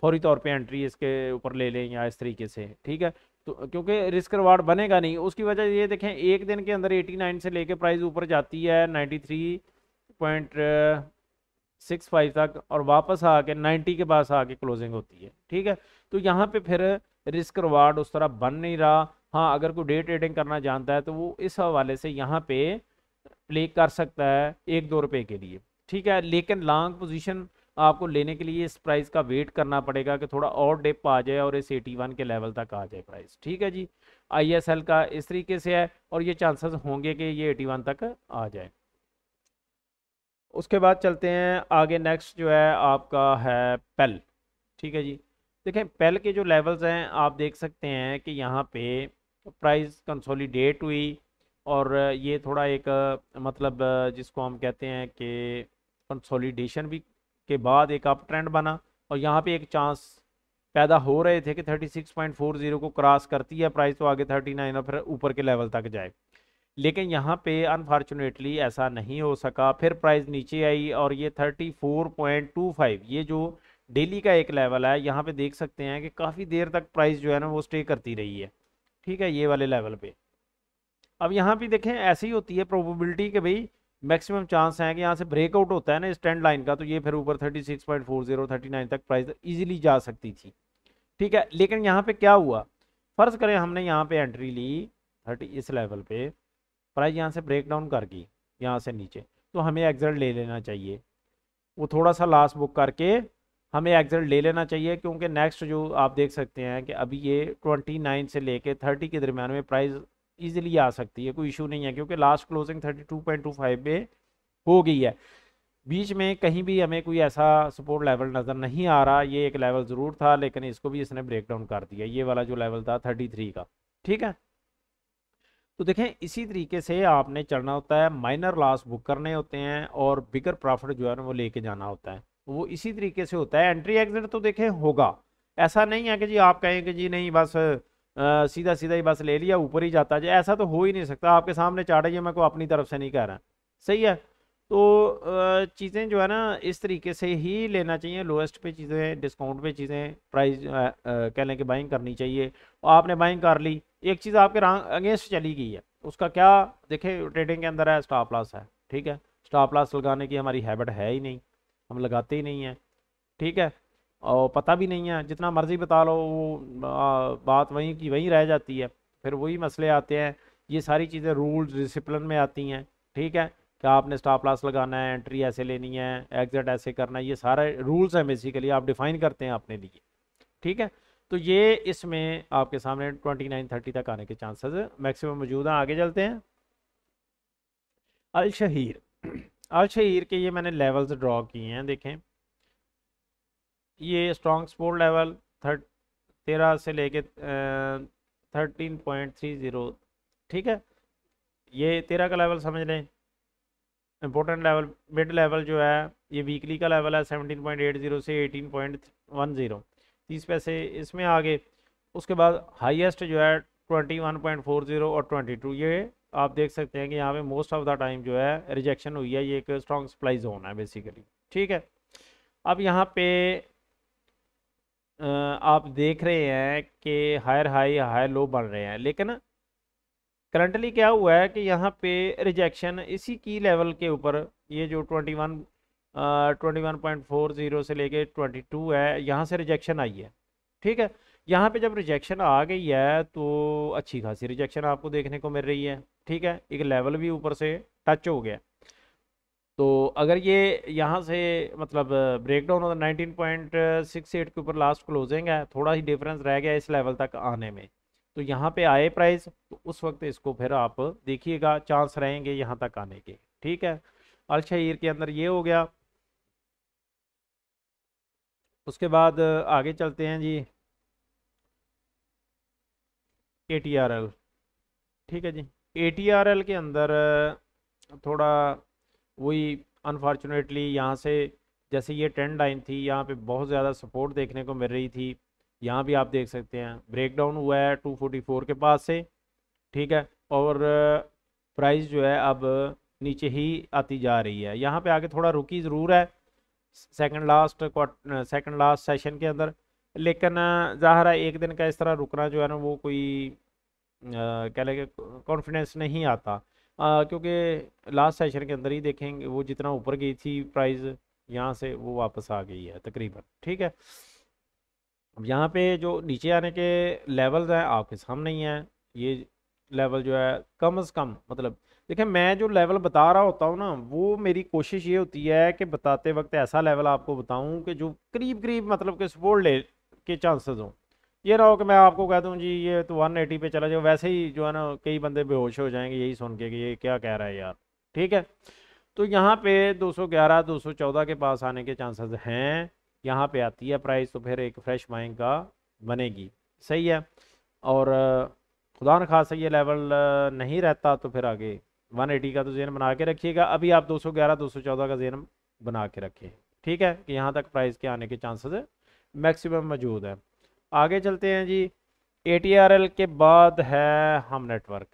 फौरी तौर पे एंट्री इसके ऊपर ले लें या इस तरीके से। ठीक है, तो क्योंकि रिस्क रिवार्ड बनेगा नहीं, उसकी वजह ये देखें एक दिन के अंदर 89 से लेके प्राइस ऊपर जाती है 93.65 तक और वापस आके 90 के पास आके क्लोजिंग होती है। ठीक है, तो यहाँ पे फिर रिस्क रिवार्ड उस तरह बन नहीं रहा। हाँ, अगर कोई डे ट्रेडिंग करना जानता है तो वो इस हवाले से यहाँ पे प्ले कर सकता है 1-2 रुपए के लिए। ठीक है, लेकिन लॉन्ग पोजीशन आपको लेने के लिए इस प्राइस का वेट करना पड़ेगा कि थोड़ा और डिप आ जाए और इस 81 के लेवल तक आ जाए प्राइस। ठीक है जी, आईएसएल का इस तरीके से है और ये चांसेस होंगे कि ये 81 तक आ जाए। उसके बाद चलते हैं आगे, नेक्स्ट जो है आपका है पेल। ठीक है जी, देखें पेल के जो लेवल्स हैं आप देख सकते हैं कि यहाँ पे प्राइस कंसोलिडेट हुई और ये थोड़ा एक मतलब जिसको हम कहते हैं कि कंसोलिडेशन भी के बाद एक अप ट्रेंड बना और यहाँ पे एक चांस पैदा हो रहे थे कि 36.40 को क्रॉस करती है प्राइस तो आगे 39 और फिर ऊपर के लेवल तक जाए। लेकिन यहाँ पे अनफॉर्चुनेटली ऐसा नहीं हो सका, फिर प्राइस नीचे आई और ये 34.25 ये जो डेली का एक लेवल है यहाँ पे देख सकते हैं कि काफ़ी देर तक प्राइस जो है ना वो स्टे करती रही है। ठीक है, ये वाले लेवल पे। अब यहाँ भी देखें ऐसी होती है प्रोबेबिलिटी कि भाई मैक्सिमम चांस है कि यहाँ से ब्रेकआउट होता है ना इस ट्रेंड लाइन का, तो ये फिर ऊपर 36.40 39 तक प्राइस इजीली जा सकती थी। ठीक है, लेकिन यहाँ पे क्या हुआ, फर्ज करें हमने यहाँ पे एंट्री ली 30 इस लेवल पे, प्राइस यहाँ से ब्रेक डाउन कर गई यहाँ से नीचे, तो हमें एग्जिट ले लेना चाहिए। वो थोड़ा सा लॉस बुक करके हमें एग्जिट ले लेना चाहिए, क्योंकि नेक्स्ट जो आप देख सकते हैं कि अभी ये 29 से लेके 30 के दरमियान में प्राइस इजीली आ सकती है, कोई इशू नहीं है, क्योंकि लास्ट क्लोजिंग 32.25 पे हो गई है। बीच में कहीं भी हमें कोई ऐसा सपोर्ट लेवल नज़र नहीं आ रहा, ये एक लेवल ज़रूर था लेकिन इसको भी इसने ब्रेक डाउन कर दिया, ये वाला जो लेवल था 33 का। ठीक है, तो देखें इसी तरीके से आपने चलना होता है, माइनर लॉस बुक करने होते हैं और बिगर प्रॉफिट जो है ना वो लेके जाना होता है, वो इसी तरीके से होता है। एंट्री एग्जिट तो देखें होगा, ऐसा नहीं है कि जी आप कहें कि जी नहीं बस सीधा सीधा ही बस ले लिया ऊपर ही जाता जाए, ऐसा तो हो ही नहीं सकता। आपके सामने चार्ट है, ये मैं को अपनी तरफ से नहीं कह रहा, सही है। तो चीज़ें जो है ना इस तरीके से ही लेना चाहिए, लोएस्ट पे चीज़ें, डिस्काउंट पे चीज़ें, प्राइस कह लें कि बाइंग करनी चाहिए। और आपने बाइंग कर ली, एक चीज़ आपके अगेंस्ट चली गई है, उसका क्या देखें, ट्रेडिंग के अंदर है स्टॉप लॉस है। ठीक है, स्टॉप लॉस लगाने की हमारी हैबिट है ही नहीं, हम लगाते ही नहीं हैं। ठीक है, और पता भी नहीं है, जितना मर्जी बता लो वो बात वहीं की वहीं रह जाती है, फिर वही मसले आते हैं। ये सारी चीज़ें रूल्स डिसिप्लिन में आती हैं। ठीक है, कि आपने स्टॉप लॉस लगाना है, एंट्री ऐसे लेनी है, एग्जिट ऐसे करना है, ये सारे रूल्स हैं बेसिकली, आप डिफाइन करते हैं अपने लिए। ठीक है, तो ये इसमें आपके सामने 29-30 तक आने के चांसेस मैक्सिमम मौजूद हैं। आगे चलते हैं, अल शहीर। अल शहीर के ये मैंने लेवल्स ड्रॉ किए हैं, देखें ये स्ट्रॉन्ग सपोर्ट लेवल 13 से लेके 13.30। ठीक है, ये 13 का लेवल समझ लें, इंपॉर्टेंट लेवल। मिड लेवल जो है ये वीकली का लेवल है 17.80 से 18.10, 30 पैसे इसमें आ गए। उसके बाद हाईएस्ट जो है 21.40 और 22, ये आप देख सकते हैं कि यहाँ पे मोस्ट ऑफ द टाइम जो है रिजेक्शन हुई है, ये एक स्ट्रॉन्ग सप्लाई जोन है बेसिकली। ठीक है, अब यहाँ पे आप देख रहे हैं कि हायर हाई हायर लो बन रहे हैं, लेकिन करंटली क्या हुआ है कि यहाँ पे रिजेक्शन इसी की लेवल के ऊपर, ये जो 21.40 से लेके 22 है, यहाँ से रिजेक्शन आई है। ठीक है, यहाँ पे जब रिजेक्शन आ गई है तो अच्छी खासी रिजेक्शन आपको देखने को मिल रही है। ठीक है, एक लेवल भी ऊपर से टच हो गया, तो अगर ये यहाँ से मतलब ब्रेक डाउन होता 19.68 के ऊपर लास्ट क्लोजिंग है, थोड़ा ही डिफरेंस रह गया इस लेवल तक आने में, तो यहाँ पे आए प्राइस तो उस वक्त इसको फिर आप देखिएगा, चांस रहेंगे यहाँ तक आने के। ठीक है, अल शहीर के अंदर ये हो गया। उसके बाद आगे चलते हैं जी, ATRL। ठीक है जी, ATRL के अंदर थोड़ा वही अनफॉर्चुनेटली यहाँ से, जैसे ये ट्रेंड लाइन थी यहाँ पे बहुत ज़्यादा सपोर्ट देखने को मिल रही थी। यहाँ भी आप देख सकते हैं ब्रेक डाउन हुआ है 244 के पास से। ठीक है, और प्राइस जो है अब नीचे ही आती जा रही है। यहाँ पे आगे थोड़ा रुकी ज़रूर है सेकंड लास्ट सेशन के अंदर, लेकिन ज़ाहिर है एक दिन का इस तरह रुकना जो है ना वो कोई कह लेंगे कॉन्फिडेंस नहीं आता, क्योंकि लास्ट सेशन के अंदर ही देखेंगे वो जितना ऊपर गई थी प्राइस यहाँ से वो वापस आ गई है तकरीबन। ठीक है, अब यहाँ पे जो नीचे आने के लेवल्स हैं आपके सामने ही हैं। ये लेवल जो है कम से कम, मतलब देखिए मैं जो लेवल बता रहा होता हूँ ना वो मेरी कोशिश ये होती है कि बताते वक्त ऐसा लेवल आपको बताऊँ कि जो करीब करीब मतलब कि सपोर्ट ले के चांसेस हों। ये ना हो कि मैं आपको कह दूँ जी ये तो 180 पे चला जाए, वैसे ही जो है ना कई बंदे बेहोश हो जाएंगे यही सुन के कि ये क्या कह रहा है यार। ठीक है, तो यहाँ पे 211 214 के पास आने के चांसेस हैं। यहाँ पे आती है प्राइस तो फिर एक फ्रेश बाइंग का बनेगी। सही है, और खुदा न खासा ये लेवल नहीं रहता तो फिर आगे 180 का तो जेन बना के रखिएगा। अभी आप 211 214 का जेन बना के रखें। ठीक है, कि यहाँ तक प्राइस के आने के चांसेस मैक्सिमम मौजूद है। आगे चलते हैं जी, ATRL के बाद है हम नेटवर्क।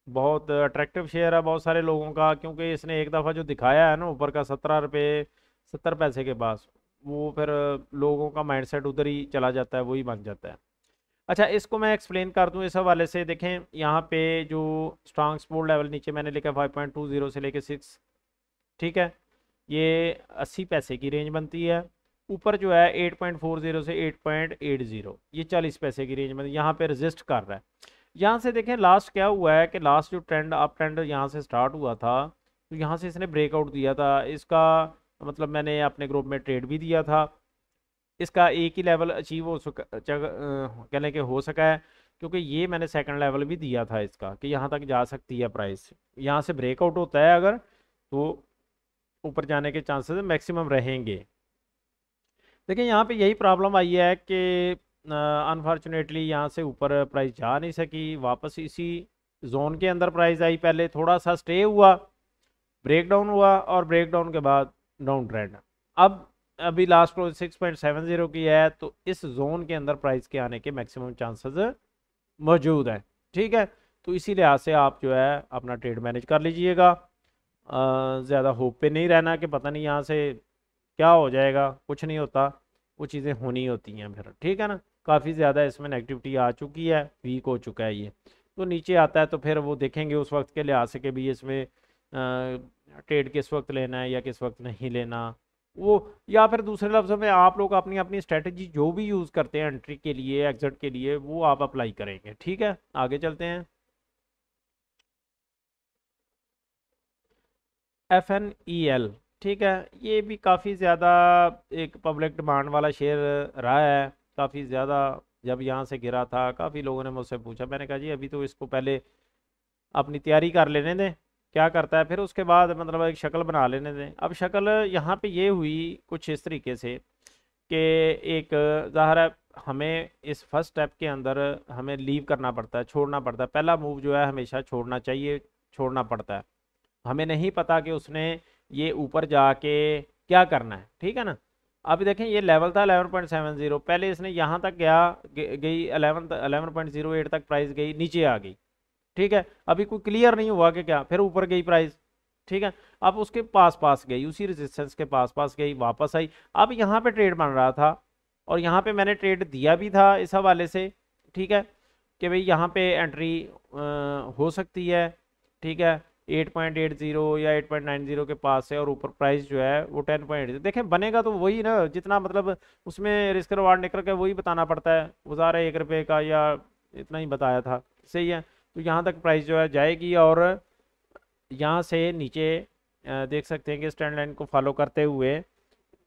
बहुत अट्रैक्टिव शेयर है बहुत सारे लोगों का, क्योंकि इसने एक दफ़ा जो दिखाया है ना ऊपर का 17 रुपये 70 पैसे के पास, वो फिर लोगों का माइंडसेट उधर ही चला जाता है, वही बन जाता है। अच्छा, इसको मैं एक्सप्लेन कर दूं इस हवाले से। देखें यहाँ पे जो स्ट्रॉन्ग सपोर्ट लेवल नीचे मैंने लिखा 5.20 से लेके 6। ठीक है, ये 80 पैसे की रेंज बनती है। ऊपर जो है 8.40 से 8.80, ये 40 पैसे की रेंज बनती है। यहाँ पे रजिस्ट कर रहा है। यहाँ से देखें लास्ट क्या हुआ है कि लास्ट जो ट्रेंड अप ट्रेंड यहाँ से स्टार्ट हुआ था तो यहाँ से इसने ब्रेकआउट दिया था। इसका मतलब मैंने अपने ग्रुप में ट्रेड भी दिया था। इसका एक ही लेवल अचीव हो सका, कहने के हो सका है, क्योंकि ये मैंने सेकंड लेवल भी दिया था इसका कि यहाँ तक जा सकती है प्राइस। यहाँ से ब्रेकआउट होता है अगर तो ऊपर जाने के चांसेस मैक्सिमम रहेंगे। देखिए यहाँ पे यही प्रॉब्लम आई है कि अनफॉर्चुनेटली यहाँ से ऊपर प्राइस जा नहीं सकी, वापस इसी जोन के अंदर प्राइस आई। पहले थोड़ा सा स्टे हुआ, ब्रेक डाउन हुआ और ब्रेक डाउन के बाद डाउन ट्रेंड। अब अभी लास्ट क्लोज 6.70 की है, तो इस जोन के अंदर प्राइस के आने के मैक्सिमम चांसेस मौजूद हैं। ठीक है, तो इसी लिहाज से आप जो है अपना ट्रेड मैनेज कर लीजिएगा। ज़्यादा होप पे नहीं रहना कि पता नहीं यहाँ से क्या हो जाएगा, कुछ नहीं होता, वो चीज़ें होनी होती हैं फिर। ठीक है ना, काफ़ी ज़्यादा इसमें नेगेटिविटी आ चुकी है, वीक हो चुका है ये, तो नीचे आता है तो फिर वो देखेंगे उस वक्त के लिहाज से कि भी इसमें ट्रेड किस वक्त लेना है या किस वक्त नहीं लेना वो, या फिर दूसरे लफ्ज़ों में आप लोग अपनी अपनी स्ट्रेटजी जो भी यूज़ करते हैं एंट्री के लिए एग्जिट के लिए वो आप अप्लाई करेंगे। ठीक है, आगे चलते हैं। FNEL। ठीक है, ये भी काफ़ी ज़्यादा एक पब्लिक डिमांड वाला शेयर रहा है काफ़ी ज़्यादा। जब यहाँ से गिरा था काफ़ी लोगों ने मुझसे पूछा, मैंने कहा जी अभी तो इसको पहले अपनी तैयारी कर लेने दें क्या करता है, फिर उसके बाद मतलब एक शक्ल बना लेने दें। अब शक्ल यहाँ पे ये हुई कुछ इस तरीके से कि एक ज़ाहिर है हमें इस फर्स्ट स्टेप के अंदर हमें लीव करना पड़ता है, छोड़ना पड़ता है। पहला मूव जो है हमेशा छोड़ना चाहिए, छोड़ना पड़ता है। हमें नहीं पता कि उसने ये ऊपर जाके क्या करना है। ठीक है ना, अभी देखें ये लेवल था 11.70, पहले इसने यहाँ तक गया, गई 11.08 तक प्राइस गई, नीचे आ गई। ठीक है, अभी कोई क्लियर नहीं हुआ कि क्या, फिर ऊपर गई प्राइस। ठीक है, अब उसके पास पास गई, उसी रेजिस्टेंस के पास पास गई, वापस आई। अब यहाँ पे ट्रेड बन रहा था और यहाँ पे मैंने ट्रेड दिया भी था इस हवाले से। ठीक है, कि भाई यहाँ पे एंट्री हो सकती है। ठीक है, 8.80 या 8.90 के पास है और ऊपर प्राइस जो है वो 10.80। देखें बनेगा तो वही ना, जितना मतलब उसमें रिस्क रिवार्ड निकल के वही बताना पड़ता है, वो ज़ाहिर है 1 रुपये का या इतना ही बताया था। सही है, तो यहाँ तक प्राइस जो है जाएगी और यहाँ से नीचे देख सकते हैं कि स्टैंड लाइन को फॉलो करते हुए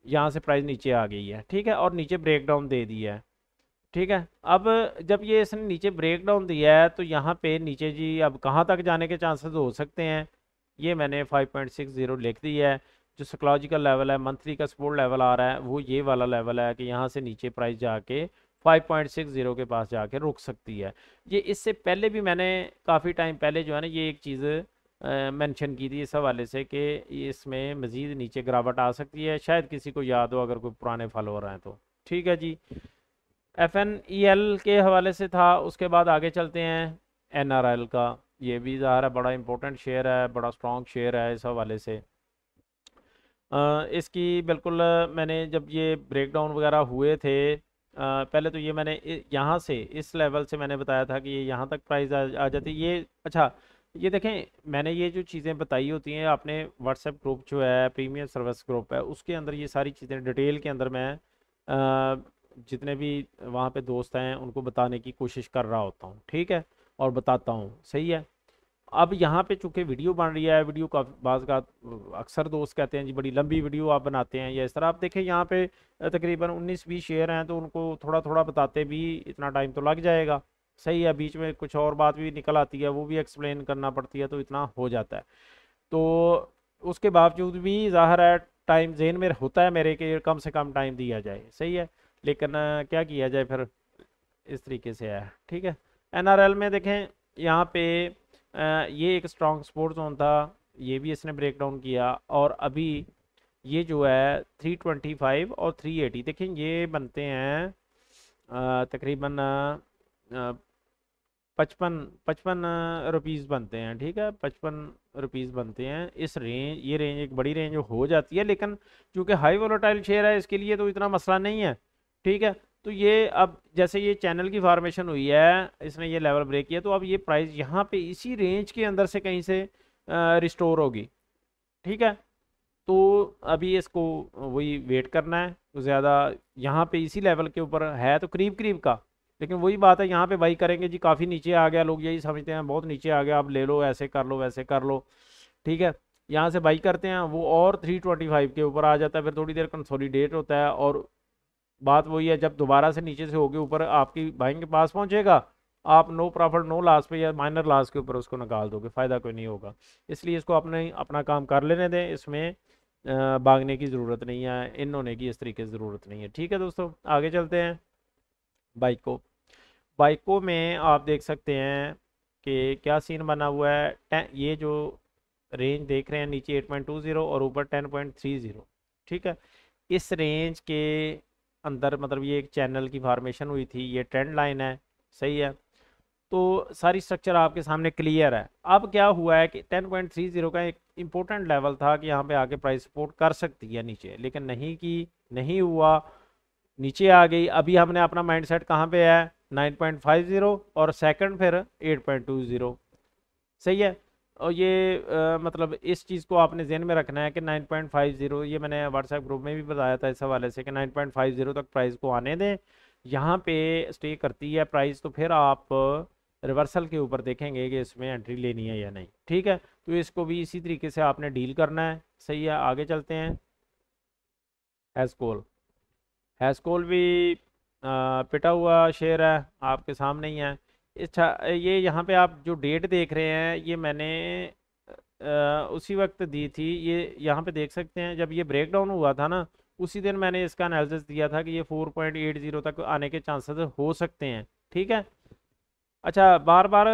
यहाँ से प्राइस नीचे आ गई है। ठीक है, और नीचे ब्रेक डाउन दे दिया है। ठीक है। अब जब ये इसने नीचे ब्रेक डाउन दिया है तो यहाँ पे नीचे जी अब कहाँ तक जाने के चांसेस हो सकते हैं, ये मैंने 5.60 लिख दिया है। जो साइकोलॉजिकल लेवल है, मंथली का सपोर्ट लेवल आ रहा है, वो ये वाला लेवल है कि यहाँ से नीचे प्राइस जाके 5.60 के पास जाके रुक सकती है। ये इससे पहले भी मैंने काफ़ी टाइम पहले जो है ना ये एक चीज़ मेंशन की थी इस हवाले से कि इसमें मज़ीद नीचे गिरावट आ सकती है, शायद किसी को याद हो अगर कोई पुराने फॉलोअर हैं तो। ठीक है जी। FNEL के हवाले से था। उसके बाद आगे चलते हैं NRL का। ये भी ज़ाहिर है बड़ा इंपॉर्टेंट शेयर है, बड़ा स्ट्रॉन्ग शेयर है इस हवाले से। इसकी बिल्कुल मैंने जब ये ब्रेकडाउन वगैरह हुए थे, पहले तो ये मैंने यहाँ से इस लेवल से मैंने बताया था कि ये यहाँ तक प्राइस आ जाती ये। अच्छा, ये देखें, मैंने ये जो चीज़ें बताई होती हैं आपने व्हाट्सएप ग्रुप जो है प्रीमियम सर्विस ग्रुप है उसके अंदर ये सारी चीज़ें डिटेल के अंदर मैं जितने भी वहाँ पे दोस्त हैं उनको बताने की कोशिश कर रहा होता हूँ। ठीक है, और बताता हूँ, सही है। अब यहाँ पे चूंकि वीडियो बन रही है, वीडियो का बाज़ का अक्सर दोस्त कहते हैं जी बड़ी लंबी वीडियो आप बनाते हैं या इस तरह। आप देखें यहाँ पे तकरीबन 19-20 शेयर हैं तो उनको थोड़ा थोड़ा बताते भी इतना टाइम तो लग जाएगा, सही है। बीच में कुछ और बात भी निकल आती है, वो भी एक्सप्लेन करना पड़ती है, तो इतना हो जाता है। तो उसके बावजूद भी ज़ाहिर है टाइम जेन में होता है मेरे कि कम से कम टाइम दिया जाए, सही है। लेकिन क्या किया जाए फिर, इस तरीके से है। ठीक है। NRL में देखें यहाँ पे ये एक स्ट्रॉन्ग सपोर्ट जोन था, ये भी इसने ब्रेक डाउन किया। और अभी ये जो है 325 और 380 देखें ये बनते हैं तकरीबन 55 रुपीज़ बनते हैं। ठीक है, 55 रुपीज़ बनते हैं। इस रेंज, ये रेंज एक बड़ी रेंज हो जाती है, लेकिन चूंकि हाई वोलेटाइल शेयर है इसके लिए तो इतना मसला नहीं है। ठीक है, तो ये अब जैसे ये चैनल की फॉर्मेशन हुई है, इसने ये लेवल ब्रेक किया, तो अब ये प्राइस यहाँ पे इसी रेंज के अंदर से कहीं से रिस्टोर होगी। ठीक है, तो अभी इसको वही वेट करना है ज़्यादा। यहाँ पे इसी लेवल के ऊपर है तो करीब करीब का, लेकिन वही बात है यहाँ पे बाई करेंगे जी काफ़ी नीचे आ गया, लोग यही समझते हैं बहुत नीचे आ गया, आप ले लो, ऐसे कर लो, वैसे कर लो। ठीक है, यहाँ से बाई करते हैं वो और 325 के ऊपर आ जाता है, फिर थोड़ी देर कंसोलिडेट होता है और बात वही है, जब दोबारा से नीचे से होके ऊपर आपकी बाइंग के पास पहुंचेगा, आप नो प्रॉफिट नो लॉस पे या माइनर लॉस के ऊपर उसको निकाल दोगे, फ़ायदा कोई नहीं होगा। इसलिए इसको अपने अपना काम कर लेने दें, इसमें भागने की ज़रूरत नहीं है, इन होने की इस तरीके से ज़रूरत नहीं है। ठीक है दोस्तों, आगे चलते हैं। बाइको बाइको में आप देख सकते हैं कि क्या सीन बना हुआ है। ये जो रेंज देख रहे हैं नीचे 8.20 और ऊपर 10.30। ठीक है, इस रेंज के अंदर मतलब ये एक चैनल की फॉर्मेशन हुई थी, ये ट्रेंड लाइन है, सही है। तो सारी स्ट्रक्चर आपके सामने क्लियर है। अब क्या हुआ है कि 10.30 का एक इम्पोर्टेंट लेवल था कि यहाँ पे आके प्राइस सपोर्ट कर सकती है नीचे, लेकिन नहीं की, नहीं हुआ, नीचे आ गई। अभी हमने अपना माइंड सेट कहाँ पे है, 9.50 और सेकंड फिर 8.20, सही है। और ये मतलब इस चीज़ को आपने जहन में रखना है कि 9.50, ये मैंने व्हाट्सएप ग्रुप में भी बताया था इस हवाले से कि 9.50 तक प्राइस को आने दें। यहाँ पे स्टे करती है प्राइस तो फिर आप रिवर्सल के ऊपर देखेंगे कि इसमें एंट्री लेनी है या नहीं। ठीक है, तो इसको भी इसी तरीके से आपने डील करना है, सही है। आगे चलते हैं। हैस्कोल हैस्कोल भी पिटा हुआ शेयर है, आपके सामने ही है। अच्छा, ये यहाँ पे आप जो डेट देख रहे हैं ये मैंने उसी वक्त दी थी। ये यहाँ पे देख सकते हैं जब ये ब्रेक डाउन हुआ था ना, उसी दिन मैंने इसका एनालिसिस दिया था कि ये 4.80 तक आने के चांसेस हो सकते हैं। ठीक है। अच्छा, बार बार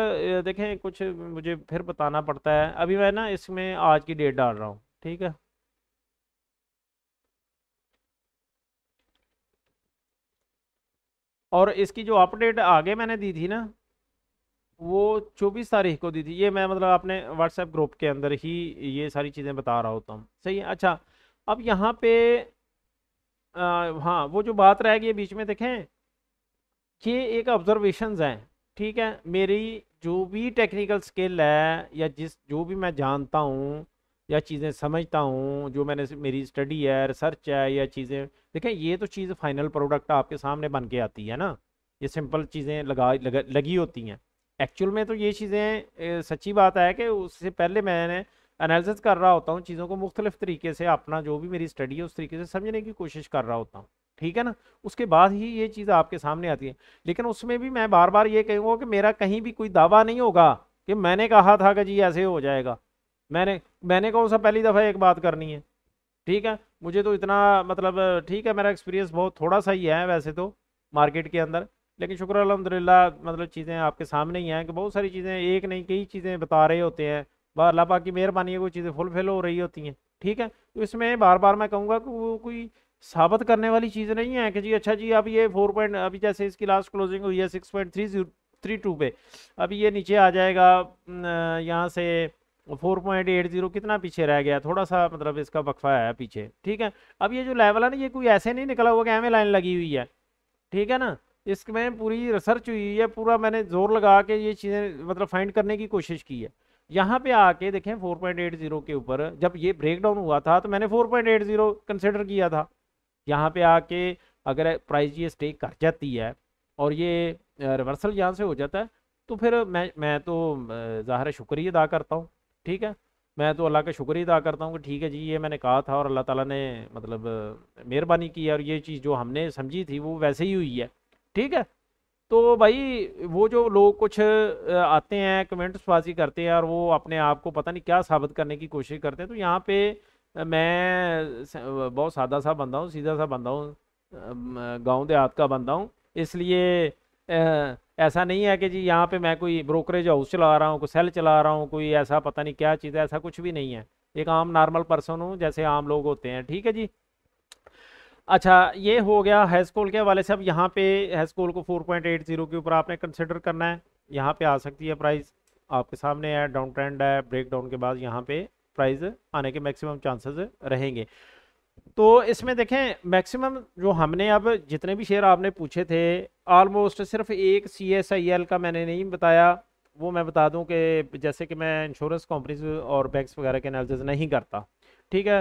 देखें कुछ मुझे फिर बताना पड़ता है। अभी मैं ना इसमें आज की डेट डाल रहा हूँ। ठीक है, और इसकी जो अपडेट आगे मैंने दी थी ना, वो 24 तारीख को दी थी। ये मैं मतलब अपने व्हाट्सएप ग्रुप के अंदर ही ये सारी चीज़ें बता रहा होता हूँ, सही है। अच्छा, अब यहाँ पे हाँ, वो जो बात रह गई बीच में, देखें ये एक ऑब्जर्वेशंस हैं। ठीक है, मेरी जो भी टेक्निकल स्किल है या जो भी मैं जानता हूँ या चीज़ें समझता हूँ, जो मैंने मेरी स्टडी है, रिसर्च है या चीज़ें, देखें ये तो चीज़ फाइनल प्रोडक्ट आपके सामने बन के आती है ना, ये सिंपल चीज़ें लगी होती हैं। एक्चुअल में तो ये चीज़ें सच्ची बात है कि उससे पहले मैंने एनालिसिस कर रहा होता हूँ चीज़ों को मुख्तलिफ तरीके से, अपना जो भी मेरी स्टडी है उस तरीके से समझने की कोशिश कर रहा होता हूँ। ठीक है ना। उसके बाद ही ये चीज़ आपके सामने आती है। लेकिन उसमें भी मैं बार बार ये कहूँगा कि मेरा कहीं भी कोई दावा नहीं होगा कि मैंने कहा था कि जी ऐसे हो जाएगा। मैंने मैंने कौन सा पहली दफ़ा एक बात करनी है। ठीक है, मुझे तो इतना मतलब ठीक है, मेरा एक्सपीरियंस बहुत थोड़ा सा ही है वैसे तो मार्केट के अंदर। लेकिन शुक्र अल्हम्दुलिल्लाह, मतलब चीज़ें आपके सामने ही हैं कि बहुत सारी चीज़ें, एक नहीं कई चीज़ें बता रहे होते हैं। अल्लाह पाक की मेहरबानी है, कोई चीज़ें फुलफिल हो रही होती हैं। ठीक है, तो इसमें बार बार मैं कहूँगा कि वो कोई साबित करने वाली चीज़ नहीं है कि जी अच्छा जी अब ये 4 पॉइंट, अभी जैसे इसकी लास्ट क्लोजिंग हुई है 6.332 पे, अभी ये नीचे आ जाएगा यहाँ से 4.80, कितना पीछे रह गया, थोड़ा सा मतलब इसका वक्फा है पीछे। ठीक है, अब ये जो लेवल है ना, ये कोई ऐसे नहीं निकला हुआ कि एम लाइन लगी हुई है। ठीक है ना, इसमें पूरी रिसर्च हुई है, पूरा मैंने जोर लगा के ये चीज़ें मतलब फाइंड करने की कोशिश की है। यहाँ पे आके देखें 4.80 के ऊपर जब ये ब्रेक डाउन हुआ था तो मैंने 4.80 कंसिडर किया था। यहाँ पे आके अगर प्राइस ये स्टे कर जाती है और ये रिवर्सल यहाँ से हो जाता है, तो फिर मैं तो ज़ाहिर है शुक्रिया अदा करता हूँ। ठीक है, मैं तो अल्लाह का शुक्रिया अदा करता हूँ कि ठीक है जी ये मैंने कहा था और अल्लाह ताला ने मतलब मेहरबानी की है, और ये चीज़ जो हमने समझी थी वो वैसे ही हुई है। ठीक है, तो भाई वो जो लोग कुछ आते हैं कमेंट्स बाजी करते हैं और वो अपने आप को पता नहीं क्या साबित करने की कोशिश करते हैं, तो यहाँ पे मैं बहुत सादा सा बंदा हूँ, सीधा सा बंदा हूँ, गांव देहात का बंदा हूँ। इसलिए ऐसा नहीं है कि जी यहाँ पे मैं कोई ब्रोकरेज हाउस चला रहा हूँ, कोई सेल चला रहा हूँ, कोई ऐसा पता नहीं क्या चीज़ है, ऐसा कुछ भी नहीं है। एक आम नॉर्मल पर्सन हूँ जैसे आम लोग होते हैं। ठीक है जी। अच्छा, ये हो गया हैस्कोल के हवाले से। अब यहाँ पे हैस्कोल को 4.80 के ऊपर आपने कंसिडर करना है। यहाँ पे आ सकती है प्राइस, आपके सामने है, डाउन ट्रेंड है, ब्रेक डाउन के बाद यहाँ पे प्राइस आने के मैक्सिमम चांसेस रहेंगे। तो इसमें देखें मैक्सिमम जो हमने अब जितने भी शेयर आपने पूछे थे, ऑलमोस्ट सिर्फ एक CSIL का मैंने नहीं बताया। वो मैं बता दूं कि जैसे कि मैं इंश्योरेंस कंपनीज और बैंक्स वगैरह के एनालिसिस नहीं करता। ठीक है,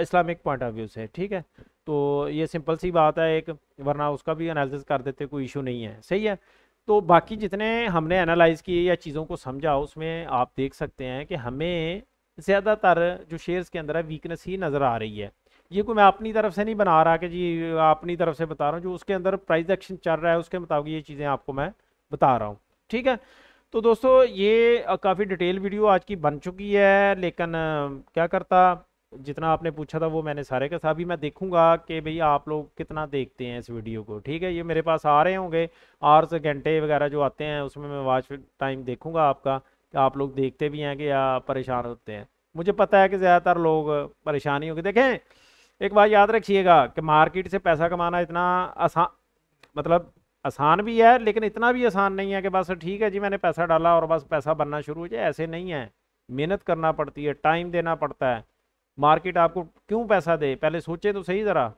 इस्लामिक पॉइंट ऑफ व्यू से। ठीक है, तो ये सिंपल सी बात है एक, वरना उसका भी एनालिसिस कर देते, कोई इशू नहीं है। सही है, तो बाकी जितने हमने एनालाइज किए या चीज़ों को समझा उसमें आप देख सकते हैं कि हमें ज़्यादातर जो शेयर्स के अंदर है वीकनेस ही नज़र आ रही है। ये कोई मैं अपनी तरफ से नहीं बना रहा कि जी अपनी तरफ से बता रहा हूँ, जो उसके अंदर प्राइस एक्शन चल रहा है उसके मुताबिक ये चीज़ें आपको मैं बता रहा हूँ। ठीक है, तो दोस्तों ये काफ़ी डिटेल वीडियो आज की बन चुकी है, लेकिन क्या करता, जितना आपने पूछा था वो मैंने सारे का साथ भी मैं देखूंगा कि भाई आप लोग कितना देखते हैं इस वीडियो को। ठीक है, ये मेरे पास आ रहे होंगे आवर्स घंटे वगैरह जो आते हैं, उसमें मैं वॉच टाइम देखूंगा आपका कि आप लोग देखते भी हैं कि या परेशान होते हैं। मुझे पता है कि ज़्यादातर लोग परेशानी होगी। देखें, एक बात याद रखिएगा कि मार्केट से पैसा कमाना इतना आसान, मतलब आसान भी है लेकिन इतना भी आसान नहीं है कि बस ठीक है जी मैंने पैसा डाला और बस पैसा बनना शुरू हो जाए, ऐसे नहीं है। मेहनत करना पड़ती है, टाइम देना पड़ता है। मार्केट आपको क्यों पैसा दे, पहले सोचे तो सही ज़रा।